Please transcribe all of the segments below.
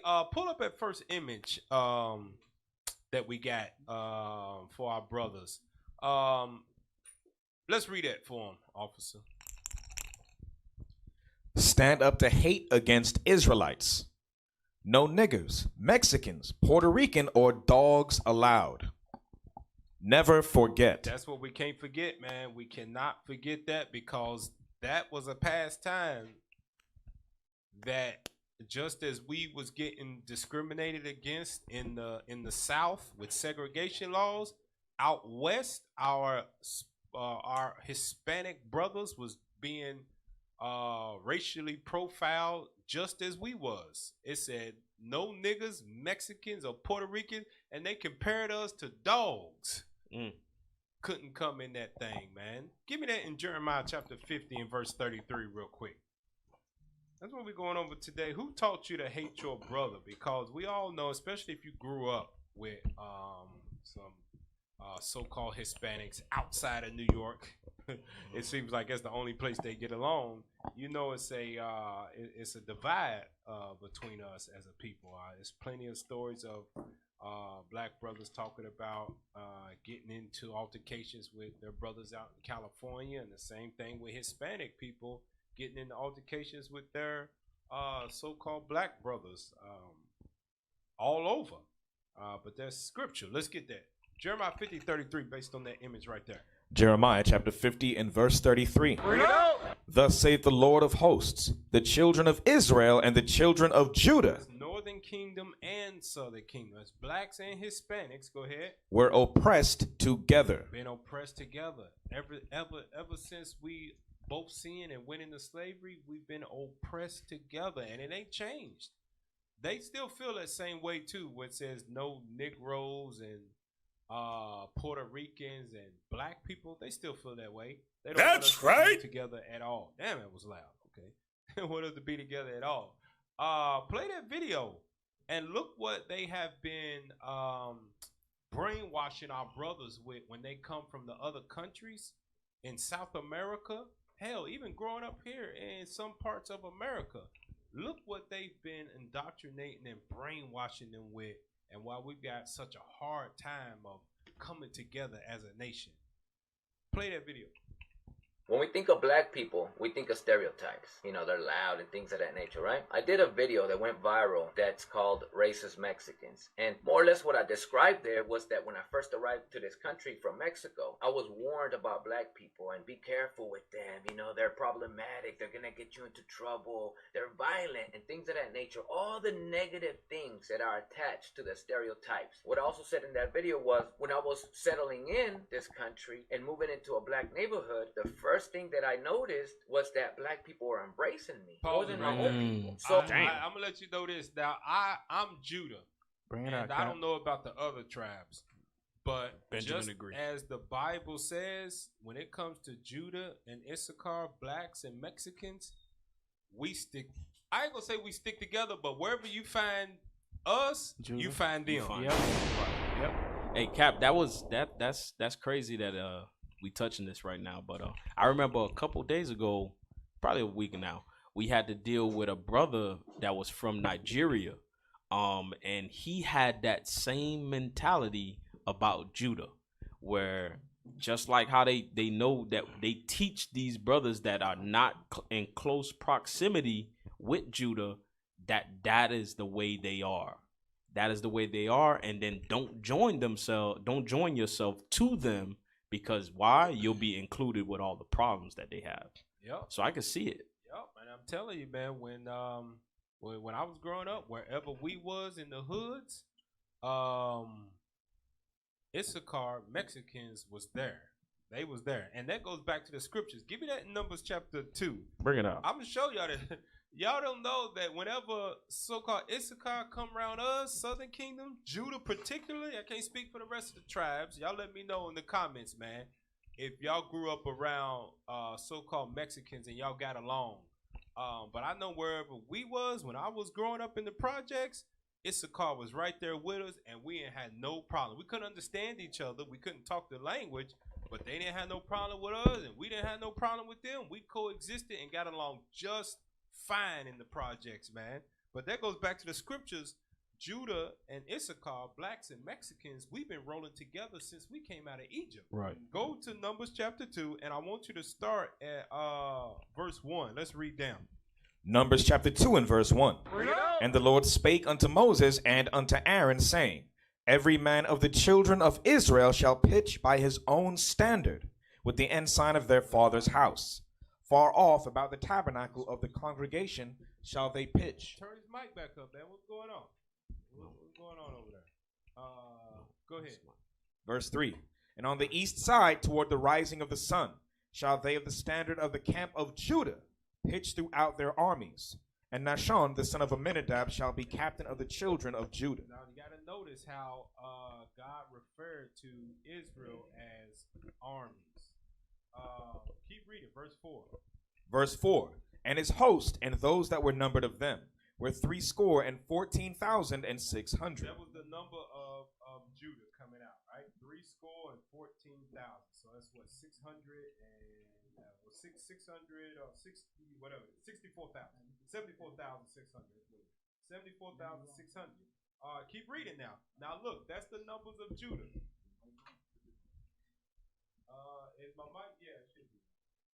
pull up that first image that we got for our brothers. Let's read that for them, officer. Stand up to hate against Israelites. No niggers, Mexicans, Puerto Rican, or dogs allowed. Never forget. That's what we can't forget, man. We cannot forget that, because that was a past time that just as we was getting discriminated against in the South with segregation laws, out west our Hispanic brothers was being racially profiled just as we was. It said no niggas, Mexicans, or Puerto Rican, and they compared us to dogs. Couldn't come in that thing, man. Give me that in Jeremiah chapter 50 and verse 33 real quick. That's what we're going over today. Who taught you to hate your brother? Because we all know, especially if you grew up with some so-called Hispanics outside of New York, it seems like that's the only place they get along. You know, it's a divide between us as a people. There's plenty of stories of black brothers talking about getting into altercations with their brothers out in California, and the same thing with Hispanic people getting into altercations with their so-called black brothers all over. But that's scripture. Let's get that. Jeremiah 50:33, based on that image right there. Jeremiah chapter 50 and verse 33. Bring it out. Thus saith the Lord of hosts, the children of Israel and the children of Judah That's Northern Kingdom and Southern Kingdom. That's blacks and Hispanics. Go ahead. were oppressed together. Been oppressed together. Ever since we both sinned and went into slavery, we've been oppressed together, and it ain't changed. They still feel that same way too, where it says no Negroes and Puerto Ricans and black people. They still feel that way. They don't want us That's to right. be together at all. Damn, it was loud. Okay, they don't want us to be together at all. Play that video and look what they have been brainwashing our brothers with when they come from the other countries in South America. Hell, even growing up here in some parts of America, look what they've been indoctrinating and brainwashing them with, and why we've got such a hard time of coming together as a nation. Play that video. When we think of black people, we think of stereotypes. You know, they're loud and things of that nature, right? I did a video that went viral that's called Racist Mexicans. And more or less what I described there was that when I first arrived to this country from Mexico, I was warned about black people and be careful with them. You know, they're problematic. They're going to get you into trouble. They're violent and things of that nature. All the negative things that are attached to the stereotypes. What I also said in that video was when I was settling in this country and moving into a black neighborhood, the first thing that I noticed was that black people were embracing me. It wasn't my own people. So I'm gonna let you know this. Now I'm Judah, Bring it and out. I Cap. don't know about the other tribes, but Benjamin just agree. as the Bible says, when it comes to Judah and Issachar, blacks and Mexicans, we stick. I ain't gonna say we stick together, but wherever you find us, Judah, you find them. Yep. Yep. Hey Cap, that's crazy that we touching this right now. But I remember a couple days ago, probably a week now, we had to deal with a brother that was from Nigeria, and he had that same mentality about Judah, where just like how they know that they teach these brothers that are not in close proximity with Judah that is the way they are. That is the way they are, and then don't join yourself to them, because why? You'll be included with all the problems that they have. Yep. So I can see it. Yep. And I'm telling you, man, when I was growing up, wherever we was in the hoods, Issachar Mexicans was there. They was there, and that goes back to the scriptures. Give me that in Numbers chapter 2. Bring it out. I'm gonna show y'all that. Y'all don't know that whenever so-called Issachar come around us, Southern Kingdom, Judah particularly, I can't speak for the rest of the tribes. Y'all let me know in the comments, man, if y'all grew up around so-called Mexicans and y'all got along. But I know wherever we was, when I was growing up in the projects, Issachar was right there with us, and we ain't had no problem. We couldn't understand each other. We couldn't talk the language, but they didn't have no problem with us, and we didn't have no problem with them. We coexisted and got along just fine in the projects, man. But that goes back to the scriptures. Judah and Issachar, blacks and Mexicans, we've been rolling together since we came out of Egypt. Right. Go to Numbers chapter 2, and I want you to start at verse 1. Let's read down. Numbers chapter 2 and verse 1. And the Lord spake unto Moses and unto Aaron, saying, Every man of the children of Israel shall pitch by his own standard, with the ensign of their father's house. Far off about the tabernacle of the congregation shall they pitch. Turn his mic back up, man. What's going on? What's going on over there? Go ahead. Verse 3. And on the east side toward the rising of the sun shall they of the standard of the camp of Judah pitch throughout their armies. And Nahshon, the son of Amminadab, shall be captain of the children of Judah. Now you got to notice how God referred to Israel as armies. Keep reading, verse 4. Verse 4. And his host and those that were numbered of them were 14,014,600. That was the number of Judah coming out, right? 14,014,000. So that's what 600 and 600 or 60 whatever. 64,000. 74,600. 74,600. Keep reading now. Now look, that's the numbers of Judah. Is my mic? Yeah, it should be.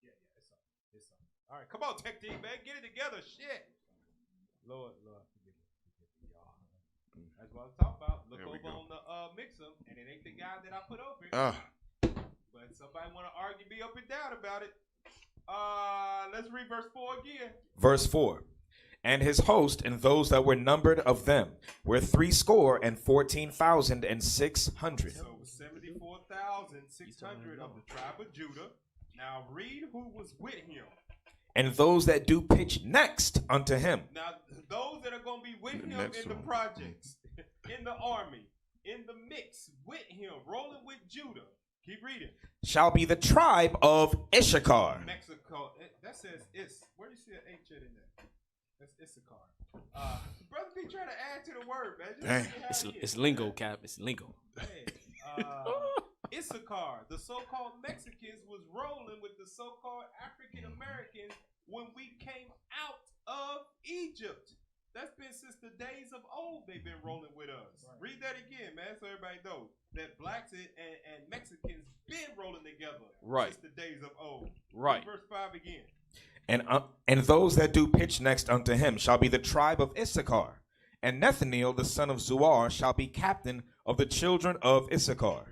Yeah, it's on. It's on. All right, come on, tech team, man, get it together. Shit. Lord, forgive me, y'all. That's what I'm talking about. Look over on the mixer, and it ain't the guy that I put over it. But somebody want to argue me up and down about it. Let's read verse 4 again. Verse 4. And his host and those that were numbered of them were 314,600. So 74,600 of the tribe of Judah. Now read who was with him. And those that do pitch next unto him. Now those that are going to be with him in the projects, in the army, in the mix with him, rolling with Judah. Keep reading. Shall be the tribe of Issachar. Mexico. That says is. Where do you see an H in there? That's Issachar. Brother be trying to add to the word, man. It's lingo, Cap. It's lingo. Hey, Issachar, the so-called Mexicans, was rolling with the so-called African Americans when we came out of Egypt. That's been since the days of old. They've been rolling with us. Right. Read that again, man, so everybody knows that blacks and Mexicans been rolling together since the days of old. Right. Verse 5 again. And those that do pitch next unto him shall be the tribe of Issachar. And Nathaniel, the son of Zuar, shall be captain of the children of Issachar.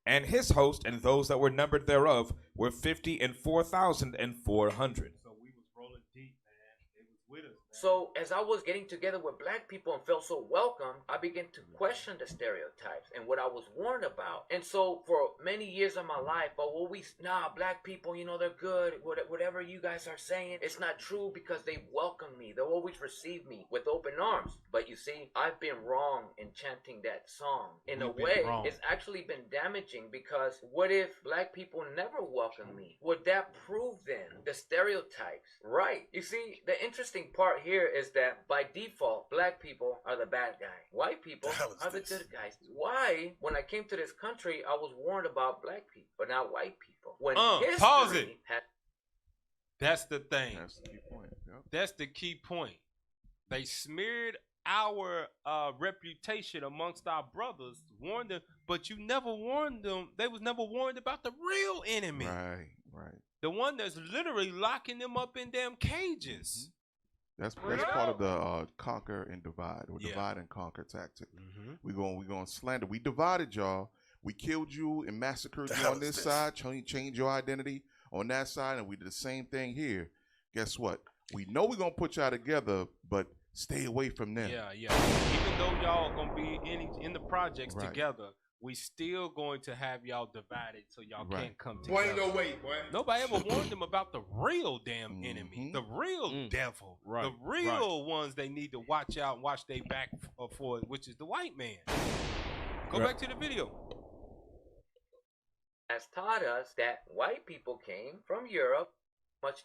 And his host and those that were numbered thereof were 54,400. So we was rolling deep, man. It was with us, man. So as I was getting together with black people and felt so welcome, I began to question the stereotypes and what I was warned about. And so for many years of my life, black people, they're good. Whatever you guys are saying, it's not true because they welcome me. They'll always receive me with open arms. But you see, I've been wrong in chanting that song. In a way, it's actually been damaging because what if black people never welcome me? Would that prove then the stereotypes? Right. You see, the interesting part here is that by default, black people are the bad guy. White people are the good guys. Why, when I came to this country, I was warned about black people, but not white people? When pause it. That's the thing. That's the key point. Yep. That's the key point. They smeared our reputation amongst our brothers, warned them, but you never warned them. They was never warned about the real enemy. Right. The one that's literally locking them up in damn cages. That's part of the conquer and divide, or divide and conquer tactic. We going slander. We divided y'all. We killed you and massacred you on this side, changed your identity on that side, and we did the same thing here. Guess what? We know we're gonna put y'all together, but stay away from them. Yeah. Even though y'all gonna be in the projects together, we still going to have y'all divided so y'all can't come together. Boy, no way, boy. Nobody ever warned them about the real damn enemy, the real devil, the real ones they need to watch out and watch their back for, which is the white man. Go back to the video. Has taught us that white people came from Europe,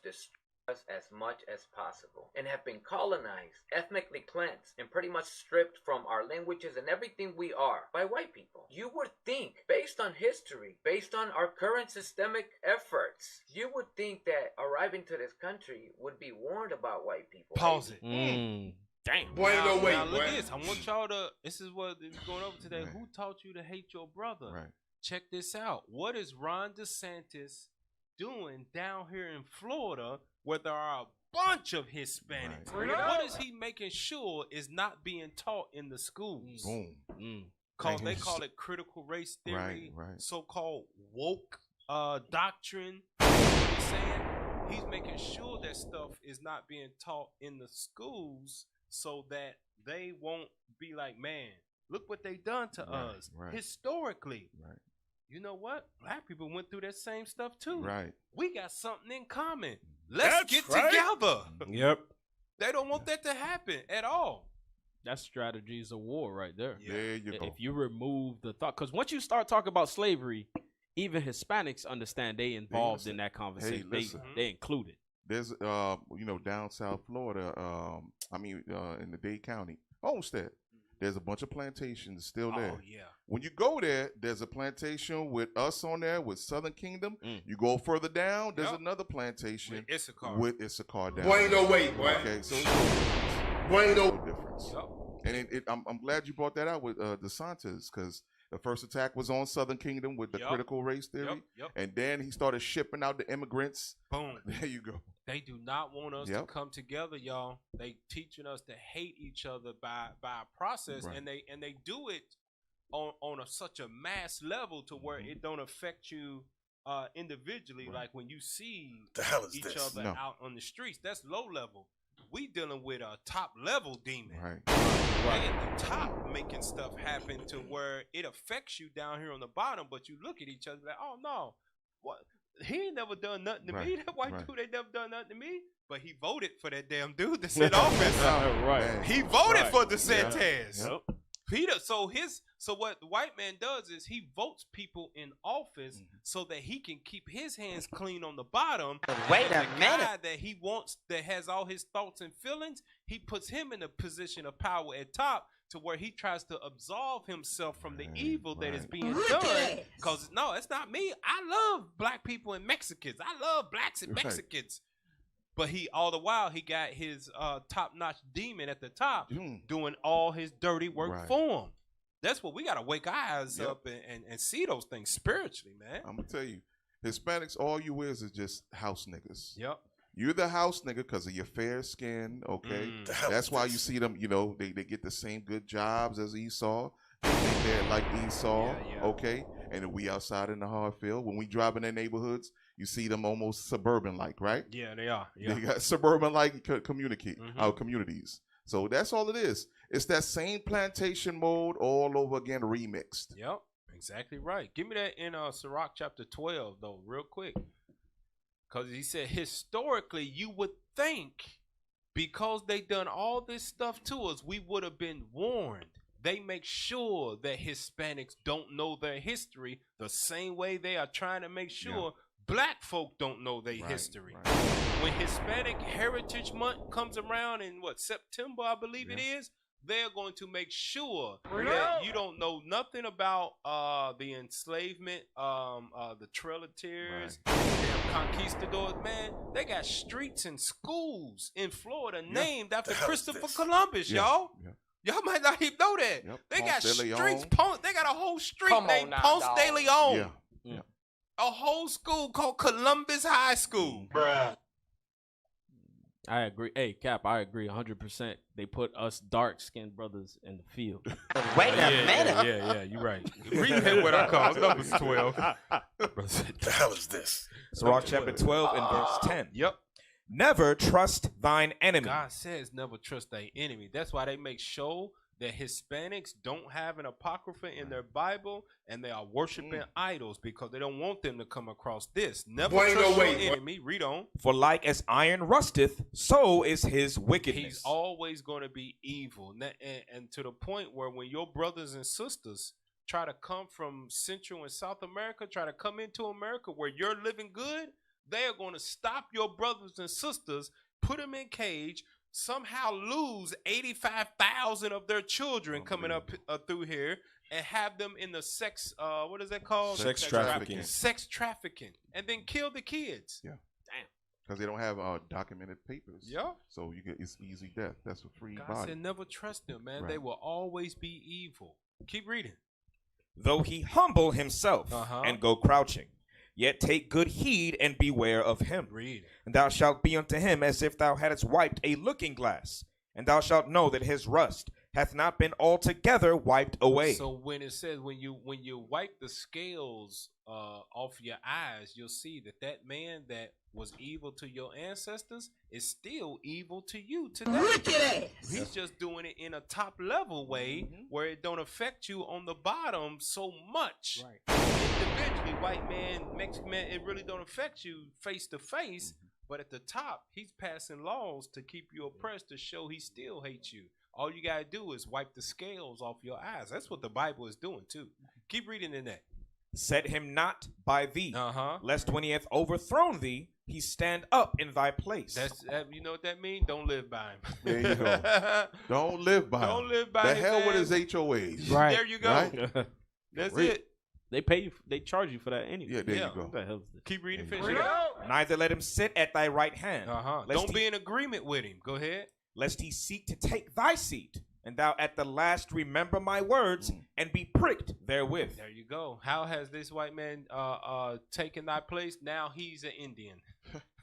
destroy us as much as possible, and have been colonized, ethnically cleansed, and pretty much stripped from our languages and everything we are by white people. You would think, based on history, based on our current systemic efforts, you would think that arriving to this country would be warned about white people. Pause it. Damn. Boy, ain't no way, Now look boy. at this. I want y'all to. This is what is going over today. Right. Who taught you to hate your brother? Right. Check this out. What is Ron DeSantis doing down here in Florida, where there are a bunch of Hispanics? Right. What is he making sure is not being taught in the schools? Boom. Cause they call it critical race theory, Right. so-called woke doctrine. You know what I'm saying? He's making sure that stuff is not being taught in the schools so that they won't be like, man, look what they done to us historically. Right. You know what? Black people went through that same stuff too. Right. We got something in common. Let's get together. Yep. They don't want that to happen at all. That's strategies of war right there. There you go. If you remove the thought, because once you start talking about slavery, even Hispanics understand they involved in that conversation. They included. There's down South Florida, in the Dade County, Homestead. There's a bunch of plantations still there. Oh yeah. When you go there, there's a plantation with us on there with Southern Kingdom. You go further down, there's another plantation with Issachar down. Boy, ain't no way, boy. Okay, so Boy, ain't no difference. And I'm glad you brought that out with DeSantis, because the first attack was on Southern Kingdom with the critical race theory. And then he started shipping out the immigrants. Boom. There you go. They do not want us to come together, y'all. They teaching us to hate each other by a process, and they do it on such a mass level to where it don't affect you individually. Like when you see each other out on the streets, that's low level. We dealing with a top level demon. They at the top making stuff happen to where it affects you down here on the bottom, but you look at each other like, oh no, what? He ain't never done nothing to me. That white dude ain't never done nothing to me. But he voted for that damn dude that's in office. He voted for DeSantis. Peter, so what the white man does is he votes people in office so that he can keep his hands clean on the bottom. Wait a minute. Guy that he wants, that has all his thoughts and feelings, he puts him in a position of power at top to where he tries to absolve himself from the evil that is being done. Because no, it's not me. I love black people and Mexicans. I love blacks and Mexicans. But all the while he got his top-notch demon at the top doing all his dirty work for him. That's what we gotta wake our eyes up and see those things spiritually, man. I'm gonna tell you, Hispanics, all you is just house niggas. Yep. You're the house nigga because of your fair skin, okay? That's why you see them, they get the same good jobs as Esau. They think they're like Esau, okay? And then we outside in the hard field. When we drive in their neighborhoods, you see them almost suburban-like, right? Yeah, they are. Yeah. They got suburban-like communities. So that's all it is. It's that same plantation mode all over again remixed. Yep, exactly right. Give me that in Sirach chapter 12, though, real quick. Because he said, historically, you would think because they done all this stuff to us, we would have been warned. They make sure that Hispanics don't know their history the same way they are trying to make sure black folk don't know their history. When Hispanic Heritage Month comes around in September, I believe it is, they're going to make sure that you don't know nothing about the enslavement, the Trail of Tears, conquistadors. Man, they got streets and schools in Florida named after Christopher Columbus, y'all. Y'all might not even know that. They got streets. They got a whole street named Ponce de Leon. A whole school called Columbus High School. Bruh. I agree. Hey, Cap, I agree 100%. They put us dark-skinned brothers in the field. Wait a minute. Yeah, you're right. Read what I call numbers 12. The hell is this? Sirach chapter 12 and verse 10. Yep. Never trust thine enemy. God says never trust thy enemy. That's why they make sure that Hispanics don't have an apocrypha in their Bible and they are worshiping idols because they don't want them to come across this. Never trust your enemy. Read on. For like as iron rusteth, so is his wickedness. He's always going to be evil. And to the point where when your brothers and sisters try to come from Central and South America, try to come into America where you're living good, they are going to stop your brothers and sisters, put them in cage, somehow lose 85,000 of their children coming up through here and have them in the sex, what is that called? Sex trafficking. Sex trafficking. And then kill the kids. Yeah. Damn. because they don't have documented papers. Yeah. So it's easy death. That's a free God body. said never trust them, man. Right. They will always be evil. Keep reading. Though he humble himself and go crouching, yet take good heed and beware of him. Read. And thou shalt be unto him as if thou hadst wiped a looking glass, and thou shalt know that his rust hath not been altogether wiped away. So when it says when you wipe the scales off your eyes, you'll see that man that was evil to your ancestors is still evil to you today. He's just doing it in a top level way where it don't affect you on the bottom so much. Right. Individually, white man, Mexican man, it really don't affect you face to face. But at the top, he's passing laws to keep you oppressed to show he still hates you. All you gotta do is wipe the scales off your eyes. That's what the Bible is doing too. Keep reading in that. Set him not by thee, lest when he hath overthrown thee, he stand up in thy place. You know what that means? Don't live by him. There you go. Don't live by him. Don't live by the him. hell with his HOAs. Right. There you go. Right? That's Read. it. They pay you. They charge you for that anyway. Yeah, there you go. What the hell is this? Keep reading. There Finish you it up. Neither let him sit at thy right hand, Don't be in agreement with him. Go ahead. lest he seek to take thy seat, and thou at the last remember my words and be pricked therewith. There you go. How has this white man taken thy place? Now he's an Indian.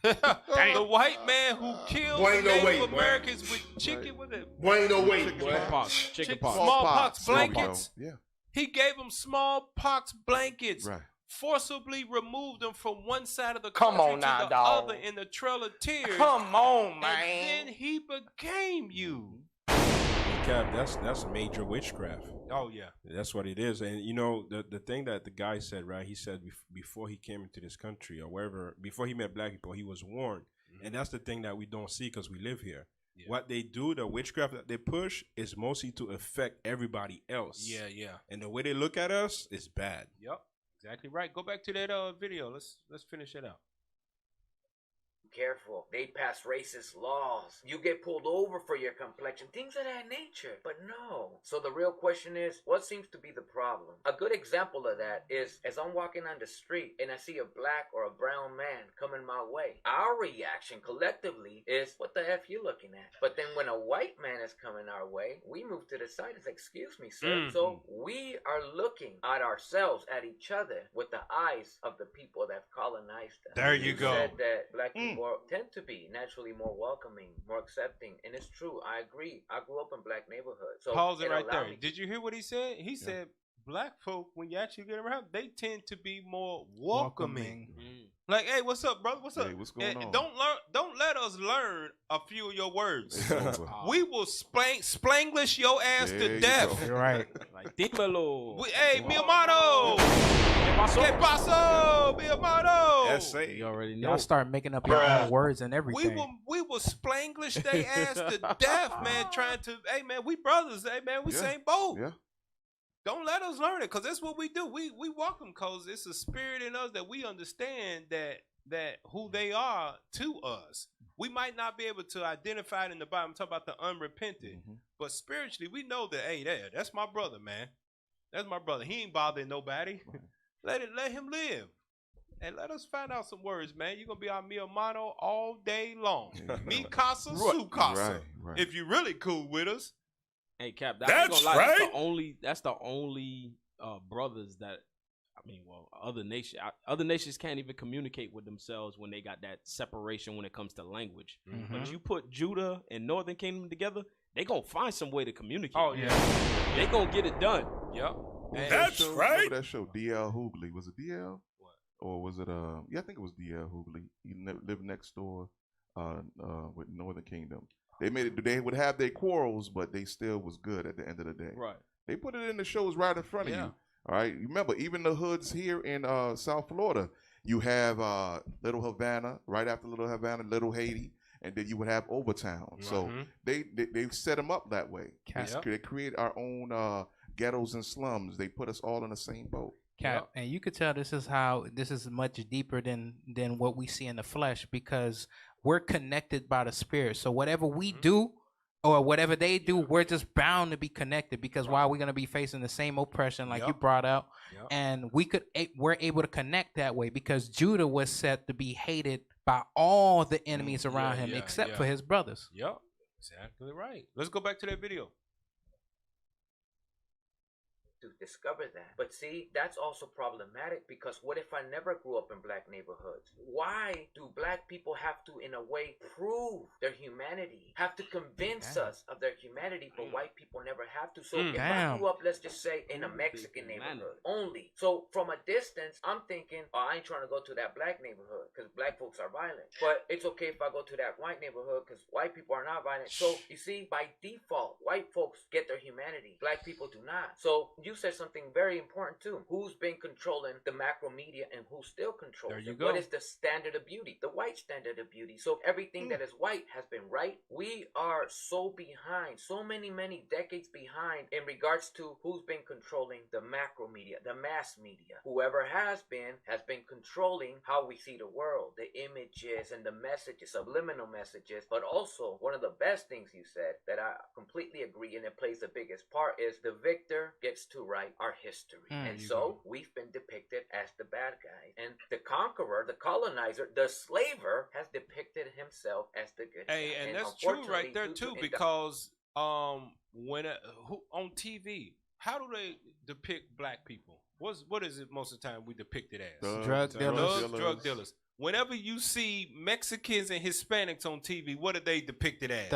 The white man who killed Boy, the no Native way, boy. Americans with chicken with it. Boy, ain't no way, boy. Chickenpox. Chickenpox. Smallpox There you go. blankets. Yeah. He gave them smallpox blankets. Right. Forcibly removed them from one side of the Come country on to now, the dawg. other in the Trail of Tears. Come on, and man. then he became you. Cap, that's major witchcraft. Oh yeah. That's what it is. And you know, the thing that the guy said, right? He said before he came into this country or wherever, before he met black people, he was warned. And that's the thing that we don't see because we live here. Yeah. What they do, the witchcraft that they push, is mostly to affect everybody else. Yeah, yeah. And the way they look at us is bad. Yep. Exactly right. Go back to that video. Let's finish it out. Careful. They pass racist laws. You get pulled over for your complexion. Things of that nature. But no. So the real question is, what seems to be the problem? A good example of that is as I'm walking on the street and I see a black or a brown man coming my way. Our reaction collectively is, what the F you looking at? But then when a white man is coming our way, we move to the side. It's like, excuse me, sir. So we are looking at ourselves, at each other, with the eyes of the people that have colonized us. There you go. Said that black people tend to be naturally more welcoming, more accepting, and it's true. I agree. I grew up in black neighborhoods. So pause it right allowed there. me- Did you hear what he said? He said black folk, when you actually get around, they tend to be more welcoming. Like, hey, what's up, brother? What's up? Hey, what's going on? Don't let us learn a few of your words. It's over. We will Spanglish your ass There to you death. go. You're right. Like, dímelo. Hey, mi hermano. ¿Qué pasó, mi hermano? That's it. You already know. Y'all start making up your own words and everything. We will Spanglish they ass to death, man. Trying to, hey man, we brothers, hey man, we Yeah. same boat. Yeah. Don't let us learn it, cause that's what we do. We welcome, cause it's a spirit in us that we understand that who they are to us. We might not be able to identify it in the Bible. I'm talking about the unrepentant, but spiritually we know that. Hey, that's my brother, man. That's my brother. He ain't bothering nobody. Let him live. And let us find out some words, man. You're gonna be our mi hermano all day long. Mi casa, su casa. Right. If you really cool with us. Hey, Cap, That's lie, right. That's the only brothers that, I mean, well, other nations can't even communicate with themselves when they got that separation when it comes to language. But you put Judah and Northern Kingdom together, they gonna find some way to communicate. Oh yeah. They gonna get it done. Yep. That's right. Remember that show, DL Hoogley? Was it DL? What? Or was it yeah, I think it was DL Hoogley. He lived next door with Northern Kingdom. They made it. They would have their quarrels, but they still was good at the end of the day. Right. They put it in the shows right in front of you. All right. Remember, even the hoods here in South Florida, you have Little Havana, right after Little Havana, Little Haiti, and then you would have Overtown. So they set them up that way. They create our own ghettos and slums. They put us all in the same boat. Cap, and you could tell this is much deeper than what we see in the flesh, because we're connected by the spirit. So whatever we do or whatever they do, we're just bound to be connected, because while we're going to be facing the same oppression like you brought out, and we're able to connect that way because Judah was set to be hated by all the enemies Yeah, around him, yeah, except yeah. for his brothers. Yep, exactly right. Let's go back to that video. To discover that. But see, that's also problematic because what if I never grew up in black neighborhoods? Why do black people have to, in a way, prove their humanity? Have to convince us of their humanity, but white people never have to. So if I grew up, let's just say, in a Mexican neighborhood only. So from a distance, I'm thinking, oh, I ain't trying to go to that black neighborhood because black folks are violent. But it's okay if I go to that white neighborhood because white people are not violent. So you see, by default, white folks get their humanity. Black people do not. So you said something very important too. Who's been controlling the macro media and who still controls There you it? go. What is the standard of beauty? The white standard of beauty. So everything that is white has been right. We are so behind, so many decades behind in regards to who's been controlling the macro media, the mass media. Whoever has been controlling how we see the world, the images and the messages, subliminal messages. But also, one of the best things you said that I completely agree and it plays the biggest part is the victor gets to write our history. And so we've been depicted as the bad guys. And the conqueror, the colonizer, the slaver has depicted himself as the good Hey, guy. and that's true right there too, because when on TV, how do they depict black people? What is it most of the time we depicted as? Drug dealers. Drug dealers. Whenever you see Mexicans and Hispanics on TV, what are they depicted as?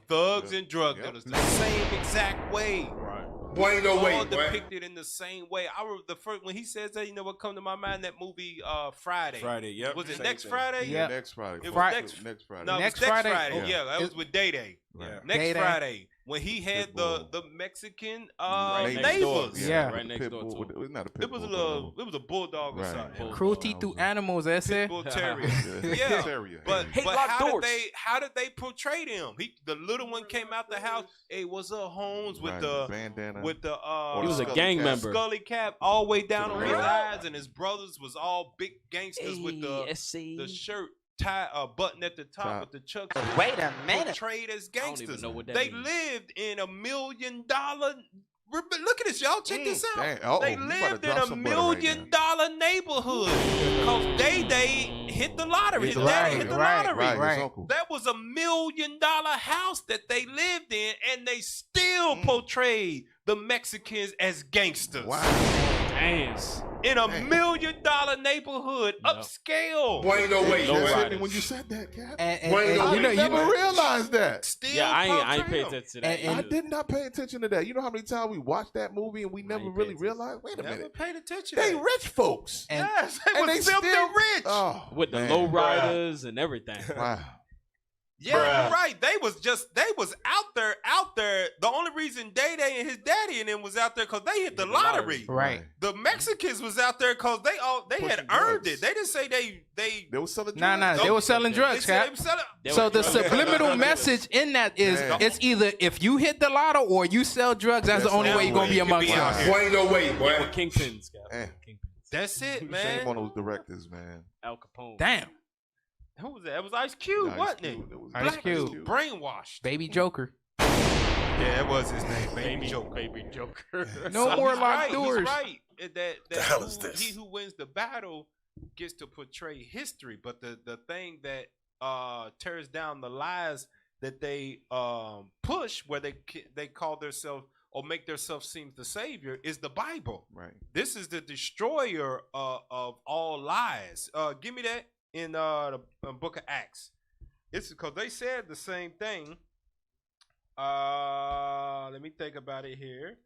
Thugs and drug dealers. The same exact way. Right. Boy, no way, All boy. depicted in the same way. I remember the first when he says that, you know what come to my mind? That movie Friday. Friday, yep. Was it Same next thing. Friday? Yeah, next Friday. It was next Friday. No, Next it was Friday? Friday. Oh. Yeah, that was with Day Day. Yeah. Next Day Day. Friday when he had Pitbull. the Mexican Right next door. neighbors. Yeah. Right next door to him. It was not a pit It was a bull, it was a bulldog or Right. something. Cruelty to animals, that's it. Pitbull terrier. Yeah. Yeah, but Hey, lock how doors. how did they portray them? The little one came out the house. Hey, what's up, Holmes? With Right, the bandana. with the He was a Scully gang cap. member. Scully cap all the way down on his Really? eyes, and his brothers was all big gangsters with the SC. shirt tie button at the top Top. with the chucks. Wait a minute. Portrayed as I don't even gangsters. know what that They means. lived in $1 million. Look at this, y'all. Check this out. Dang. Uh-oh, They you about to lived in drop $1 some butter right million now. neighborhood because they hit the lottery. His Hit the daddy lottery. hit the Right, lottery. Right, Right. his uncle. That was $1 million house that they lived in, and they still portrayed the Mexicans as gangsters. Wow. Damn. In $1 Dang. million neighborhood, upscale. Boy, no way, No boy. riders. Hit me when you said that, Cap. And Boy, no I way. never realized that. Still Yeah, I ain't portray paying them. attention to that. And- I either. did not pay attention to that. You know how many times we watched that movie and we never ain't really paying realized? Wait a Never minute. paid attention. They to that. rich folks. And- Yes, they And was filthy rich. Oh, With the man. low riders and everything. Wow. Yeah, you're right. They was out there. The only reason Day Day and his daddy and them was out there because they hit the lottery. Right. The Mexicans was out there because they had Pushing earned drugs. it. They didn't say they. They were selling Nah, drugs. they were selling They drugs, said Cap. they was selling. They So were the drug- subliminal message in that is Damn. it's either if you hit the lotto or you sell drugs, that's the That's only the way you're only gonna way be you can amongst be us. out here. Boy, no way, They boy. were kingpins, guys. Damn. Kingpins. That's it, man. Shame on those directors, man. Al Capone. Damn. Who was that? It was Ice Cube, Ice wasn't Cube. it? It was Ice Black Cube. dude, brainwashed. Baby Joker. Yeah, that was his name, Baby Joker. Baby Joker. No more he's locked right, doors. He's right. That hell is who- this? He who wins the battle gets to portray history, but the thing that tears down the lies that they push, where they call themselves or make themselves seem the savior, is the Bible. Right. This is the destroyer of all lies. Give me that in the Book of Acts. It's because they said the same thing. Let me think about it here.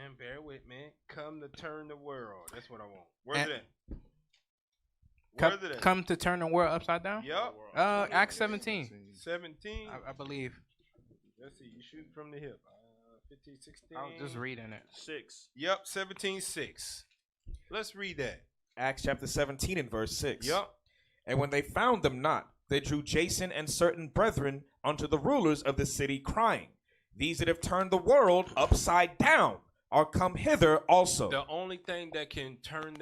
And bear with me. Come to turn the world. That's what I want. Where's it at? Where's it at? Come to turn the world upside down. Yep. Acts 17, 17. I believe. Let's see. You shoot from the hip. 15, 16. I was just reading it. 6. Yep. 17:6. Let's read that. Acts chapter 17 and verse 6. Yep. And when they found them not, they drew Jason and certain brethren unto the rulers of the city, crying, These that have turned the world upside down are come hither also. The only thing that can turn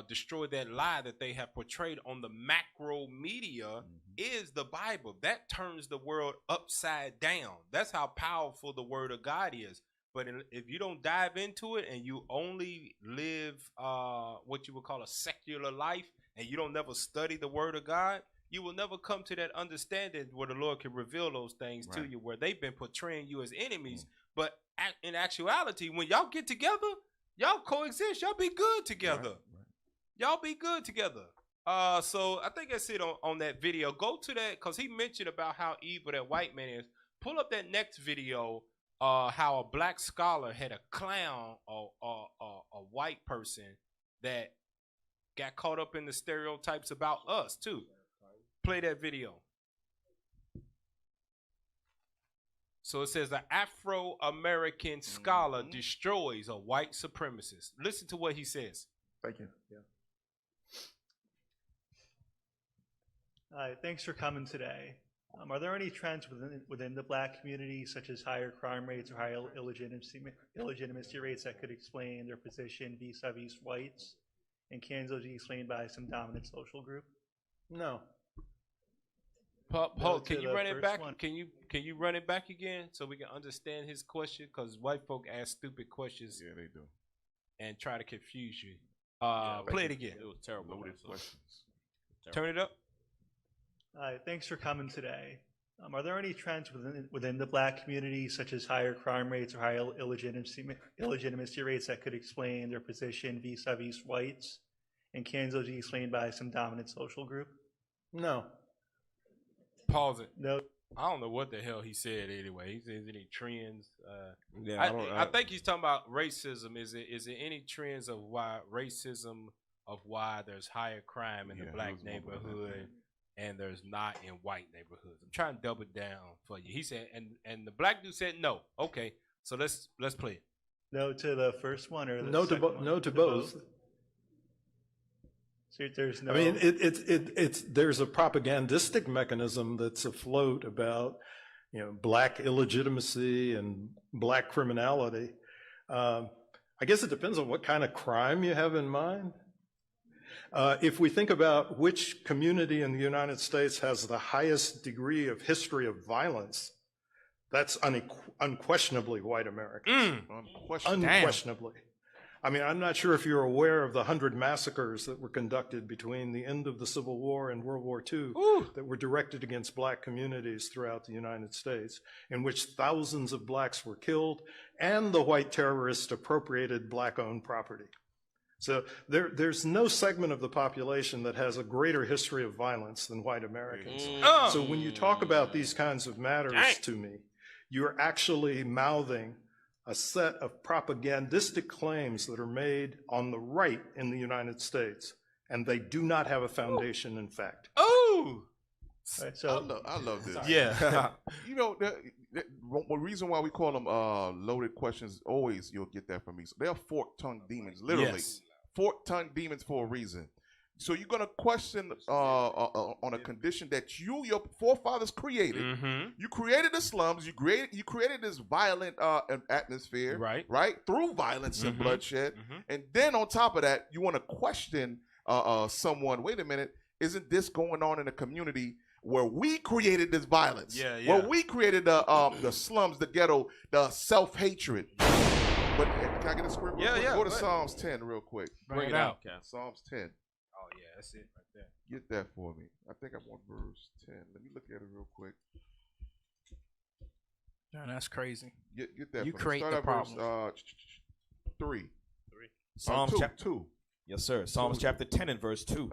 destroy that lie that they have portrayed on the macro media is the Bible. That turns the world upside down. That's how powerful the word of God is. But if you don't dive into it and you only live what you would call a secular life, and you don't never study the Word of God, you will never come to that understanding where the Lord can reveal those things to you, where they've been portraying you as enemies. But in actuality, when y'all get together, y'all coexist. Y'all be good together. Y'all be good together. So I think that's it on that video. Go to that, because he mentioned about how evil that white man is. Pull up that next video, how a black scholar had a clown or a white person that got caught up in the stereotypes about us too. Play that video. So it says the Afro-American scholar destroys a white supremacist. Listen to what he says. Thank you. Yeah. Thanks for coming today. Are there any trends within the black community, such as higher crime rates or higher illegitimacy rates, that could explain their position vis-a-vis whites? And can those be explained by some dominant social group? No. Paul, can you run it back? Can you run it back again so we can understand his question? Because white folk ask stupid questions. Yeah, they do. And try to confuse you. Play it again. It was terrible. Loaded questions. Turn it up. Thanks for coming today. Are there any trends within the black community, such as higher crime rates or higher illegitimacy rates, that could explain their position vis-a-vis whites? And can those be explained by some dominant social group? No. Pause it. No. I don't know what the hell he said anyway. He says any trends. Yeah, I think he's talking about racism. Is it any trends of why there's higher crime in the black neighborhood and there's not in white neighborhoods? I'm trying to double down for you. He said, and the black dude said no. Okay, so let's play it. No to the first one, or the No to both. So there's no. I mean, it's there's a propagandistic mechanism that's afloat about, black illegitimacy and black criminality. I guess it depends on what kind of crime you have in mind. If we think about which community in the United States has the highest degree of history of violence, that's unquestionably white Americans. Unquestionably. I mean, I'm not sure if you're aware of the 100 massacres that were conducted between the end of the Civil War and World War II that were directed against black communities throughout the United States, in which thousands of blacks were killed and the white terrorists appropriated black-owned property. So there's no segment of the population that has a greater history of violence than white Americans. So when you talk about these kinds of matters to me, you're actually mouthing a set of propagandistic claims that are made on the right in the United States, and they do not have a foundation in fact. Oh! Right, so I love this. Yeah. The reason why we call them loaded questions, always you'll get that from me. So they're fork-tongued demons, literally. Yes. Fork-tongued demons for a reason. So you're going to question on a condition that your forefathers created. Mm-hmm. You created the slums. You created this violent atmosphere, right? Through violence and bloodshed. And then on top of that, you want to question someone. Wait a minute, isn't this going on in a community where we created this violence? Yeah. Where we created the slums, the ghetto, the self-hatred. But can I get a script? Yeah. Go to Psalms 10 real quick. Bring it out. Psalms 10. Oh, yeah, that's it right there. Get that for me. I think I'm on verse 10. Let me look at it real quick. No, that's crazy. Get that. You for me. create Start the at problem. verse 3. Psalms chapter 2. Yes, sir. Psalms chapter 10 and verse 2.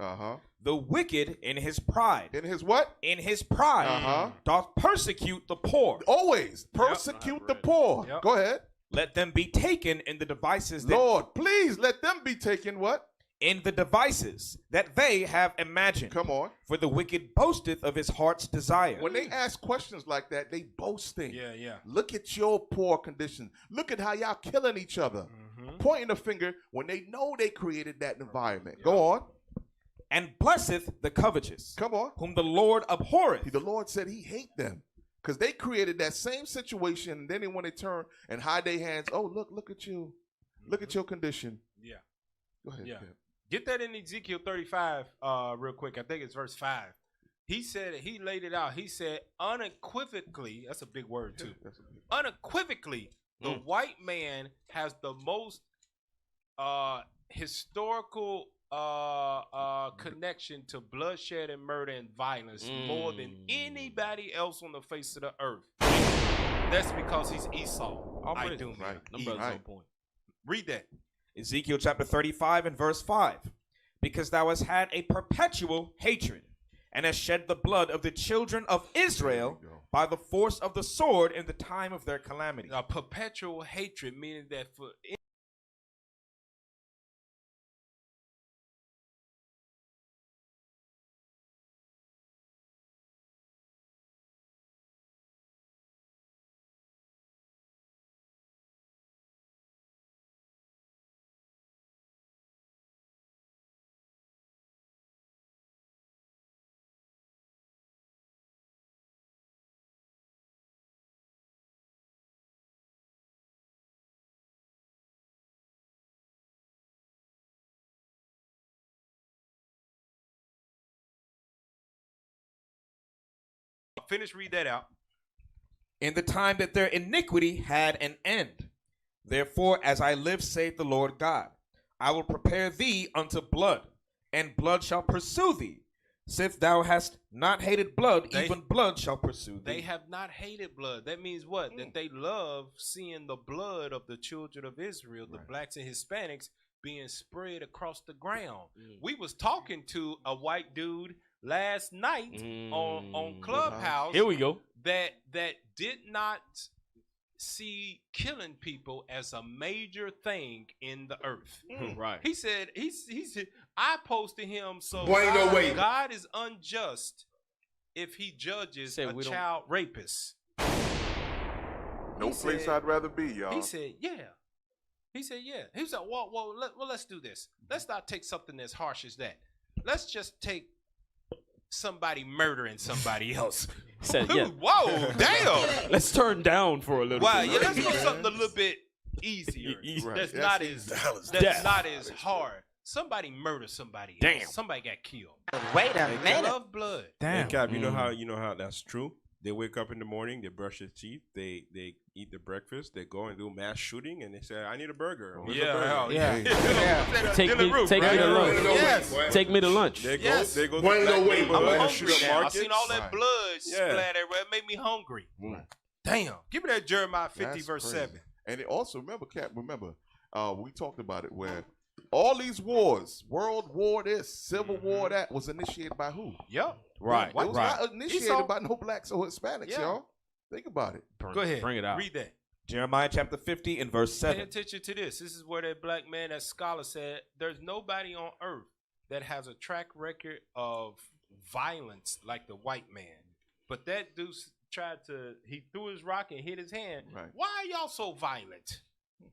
The wicked in his pride. In his what? In his pride. Doth persecute the poor. Always persecute the poor. Yep. Go ahead. Let them be taken in the devices that... Lord, please let them be taken what? In the devices that they have imagined. Come on. For the wicked boasteth of his heart's desire. When they ask questions like that, they boasting. Yeah. Look at your poor condition. Look at how y'all killing each other. Pointing the finger when they know they created that environment. Go on. And blesseth the covetous. Come on. Whom the Lord abhorreth. The Lord said he hate them. Because they created that same situation, and then they want to turn and hide their hands. Oh, look at you. Look at your condition. Yeah. Go ahead. Yeah. Get that in Ezekiel 35 real quick. I think it's verse 5. He said, he laid it out. He said, unequivocally, that's a big word too. Unequivocally, The white man has the most historical connection to bloodshed and murder and violence more than anybody else on the face of the earth. That's because he's Esau. I do. Right. On point. Read that. Ezekiel chapter 35 and verse 5. Because thou hast had a perpetual hatred, and hast shed the blood of the children of Israel by the force of the sword in the time of their calamity. A perpetual hatred, meaning that for read that out. In the time that their iniquity had an end. Therefore, as I live, saith the Lord God, I will prepare thee unto blood, and blood shall pursue thee. Since thou hast not hated blood, even blood shall pursue thee. They have not hated blood. That means what? That they love seeing the blood of the children of Israel, the blacks and Hispanics, being spread across the ground. We was talking to a white dude last night on Clubhouse. Here we go. That did not see killing people as a major thing in the earth. Right. He said I posted him so God is unjust if he judges a child rapist. No place I'd rather be, y'all. He said, yeah. He said, well, let's do this. Let's not take something as harsh as that. Let's just take somebody murdering somebody else. Said, yeah. Whoa, damn. Let's turn down for a little bit. Yeah, let's go something a little bit easier. That's not as hard. Somebody murdered somebody else. Damn. Somebody got killed. Wait a They minute. love blood. Damn. Hey, Cap, you know how that's true? They wake up in the morning, they brush their teeth, they eat their breakfast, they go and do mass shooting, and they say, I need a burger. Where's the burger? Take me to lunch. Yes. Take me to lunch. They go to the I'm neighborhood and hungry shoot up now. I markets. seen all that blood splat everywhere. It made me hungry. Damn. Give me that Jeremiah 50 That's verse crazy. 7. And it also, remember, Cap, we talked about it where all these wars, World War this, Civil War that, was initiated by who? Yep. Right. It was not initiated Esau. by no blacks or Hispanics, y'all. Think about it. Go ahead. Bring it out. Read that. Jeremiah chapter 50 and verse Pay 7. attention to this. This is where that black man, that scholar said, there's nobody on earth that has a track record of violence like the white man. But that dude he threw his rock and hit his hand. Right. Why are y'all so violent?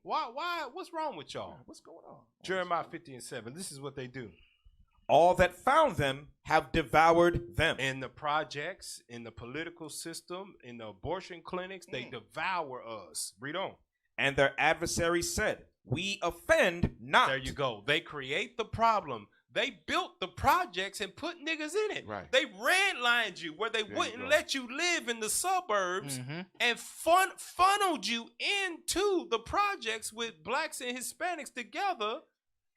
Why? What's wrong with y'all? What's going on? Jeremiah 50 and 7. This is what they do. All that found them have devoured them. In the projects, in the political system, in the abortion clinics, they devour us. Read on. And their adversaries said, we offend not. There you go. They create the problem. They built the projects and put niggas in it. Right. They redlined you where they wouldn't let you live in the suburbs and funneled you into the projects with blacks and Hispanics together.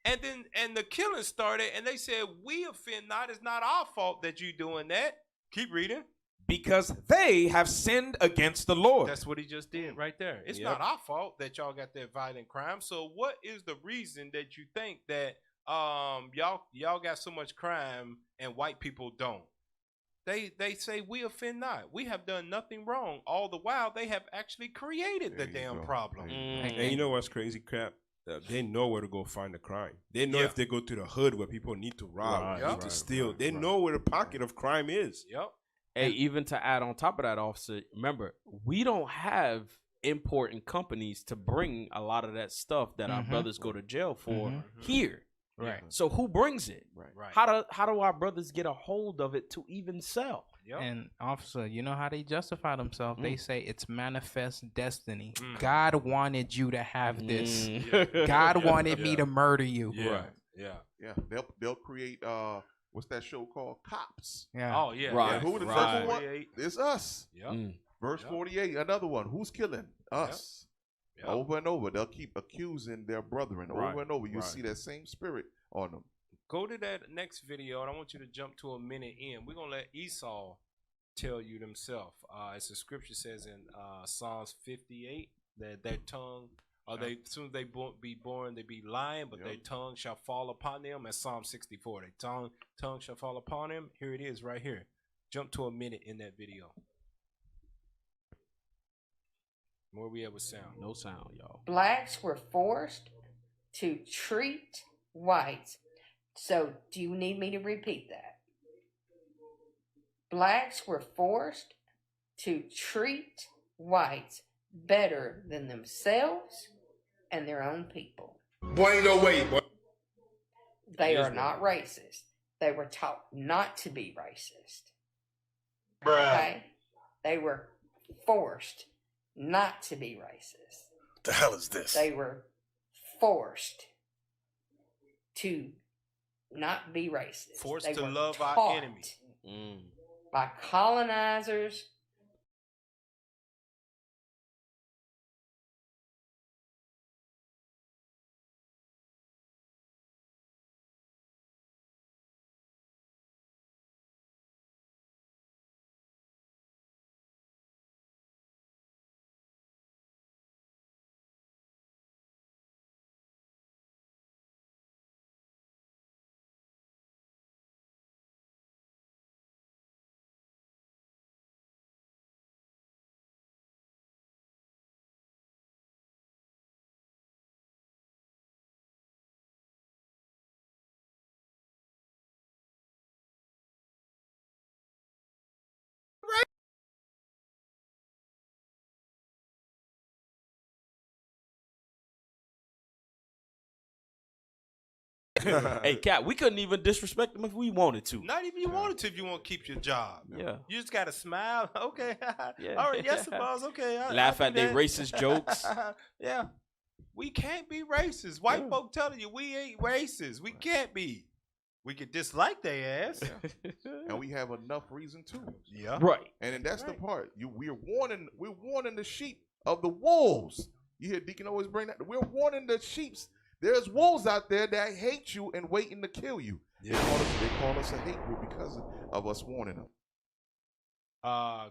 And the killing started, and they said, we offend not. It's not our fault that you doing that. Keep reading. Because they have sinned against the Lord. That's what he just did right there. It's not our fault that y'all got that violent crime. So what is the reason that you think that y'all got so much crime and white people don't? They say we offend not. We have done nothing wrong. All the while they have actually created the damn problem. And you know what's crazy, Crap? They know where to go find the crime. They know if they go to the hood where people need to rob, need to steal. They know where the pocket of crime is. Yep. Hey, even to add on top of that, officer, remember, we don't have importing companies to bring a lot of that stuff that our brothers go to jail for here. Right. So who brings it? Right. How do our brothers get a hold of it to even sell? Yep. And officer, you know how they justify themselves? They say it's manifest destiny. God wanted you to have this. God wanted me to murder you. Yeah. They'll create what's that show called? Cops. Yeah. Oh yeah. Right. And who the Right. second one? It's us. Yep. Verse 48. Another one. Who's killing us? Yep. Over and over. They'll keep accusing their brethren Right, over and over. You right. see that same spirit on them. Go to that next video, and I want you to jump to a minute in. We're going to let Esau tell you themselves. As the scripture says in Psalms 58, that their tongue, as soon as they be born, they be lying, but their tongue shall fall upon them. As Psalm 64, their tongue shall fall upon them. Here it is right here. Jump to a minute in that video. Where we at with sound? No sound, y'all. Blacks were forced to treat whites. So, do you need me to repeat that? Blacks were forced to treat whites better than themselves and their own people. Boy, ain't no way, boy. They are not racist. They were taught not to be racist. Bruh. Okay? They were forced not to be racist. The hell is this? They were forced to not be racist. Forced They to were love taught our enemy. by colonizers. Hey, Cat, we couldn't even disrespect them if we wanted to. Not even you wanted to if you want to keep your job. Yeah. You just got to smile. Okay. Yeah. All right. Yes, boss. Okay. Laugh I at do their that. racist jokes. Yeah. We can't be racist. White folk telling you we ain't racist. We can't be. We could dislike their ass. And we have enough reason to. Yeah. Right. And then that's the part. We're warning the sheep of the wolves. You hear Deacon always bring that. We're warning the sheeps. There's wolves out there that hate you and waiting to kill you. Yeah. They call us a hate group because of us warning them.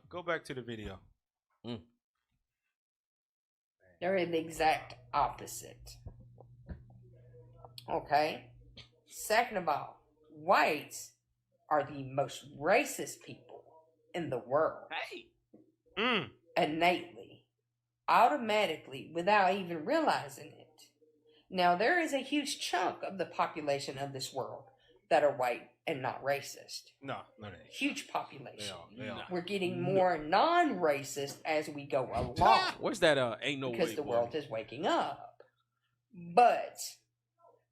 Go back to the video. They're the exact opposite. Okay? Second of all, whites are the most racist people in the world. Hey. Innately, automatically, without even realizing it. Now, there is a huge chunk of the population of this world that are white and not racist. No, they ain't. Huge population. They are. We're getting more non-racist as we go along. Where's that? Ain't no because way. the boy. world is waking up. But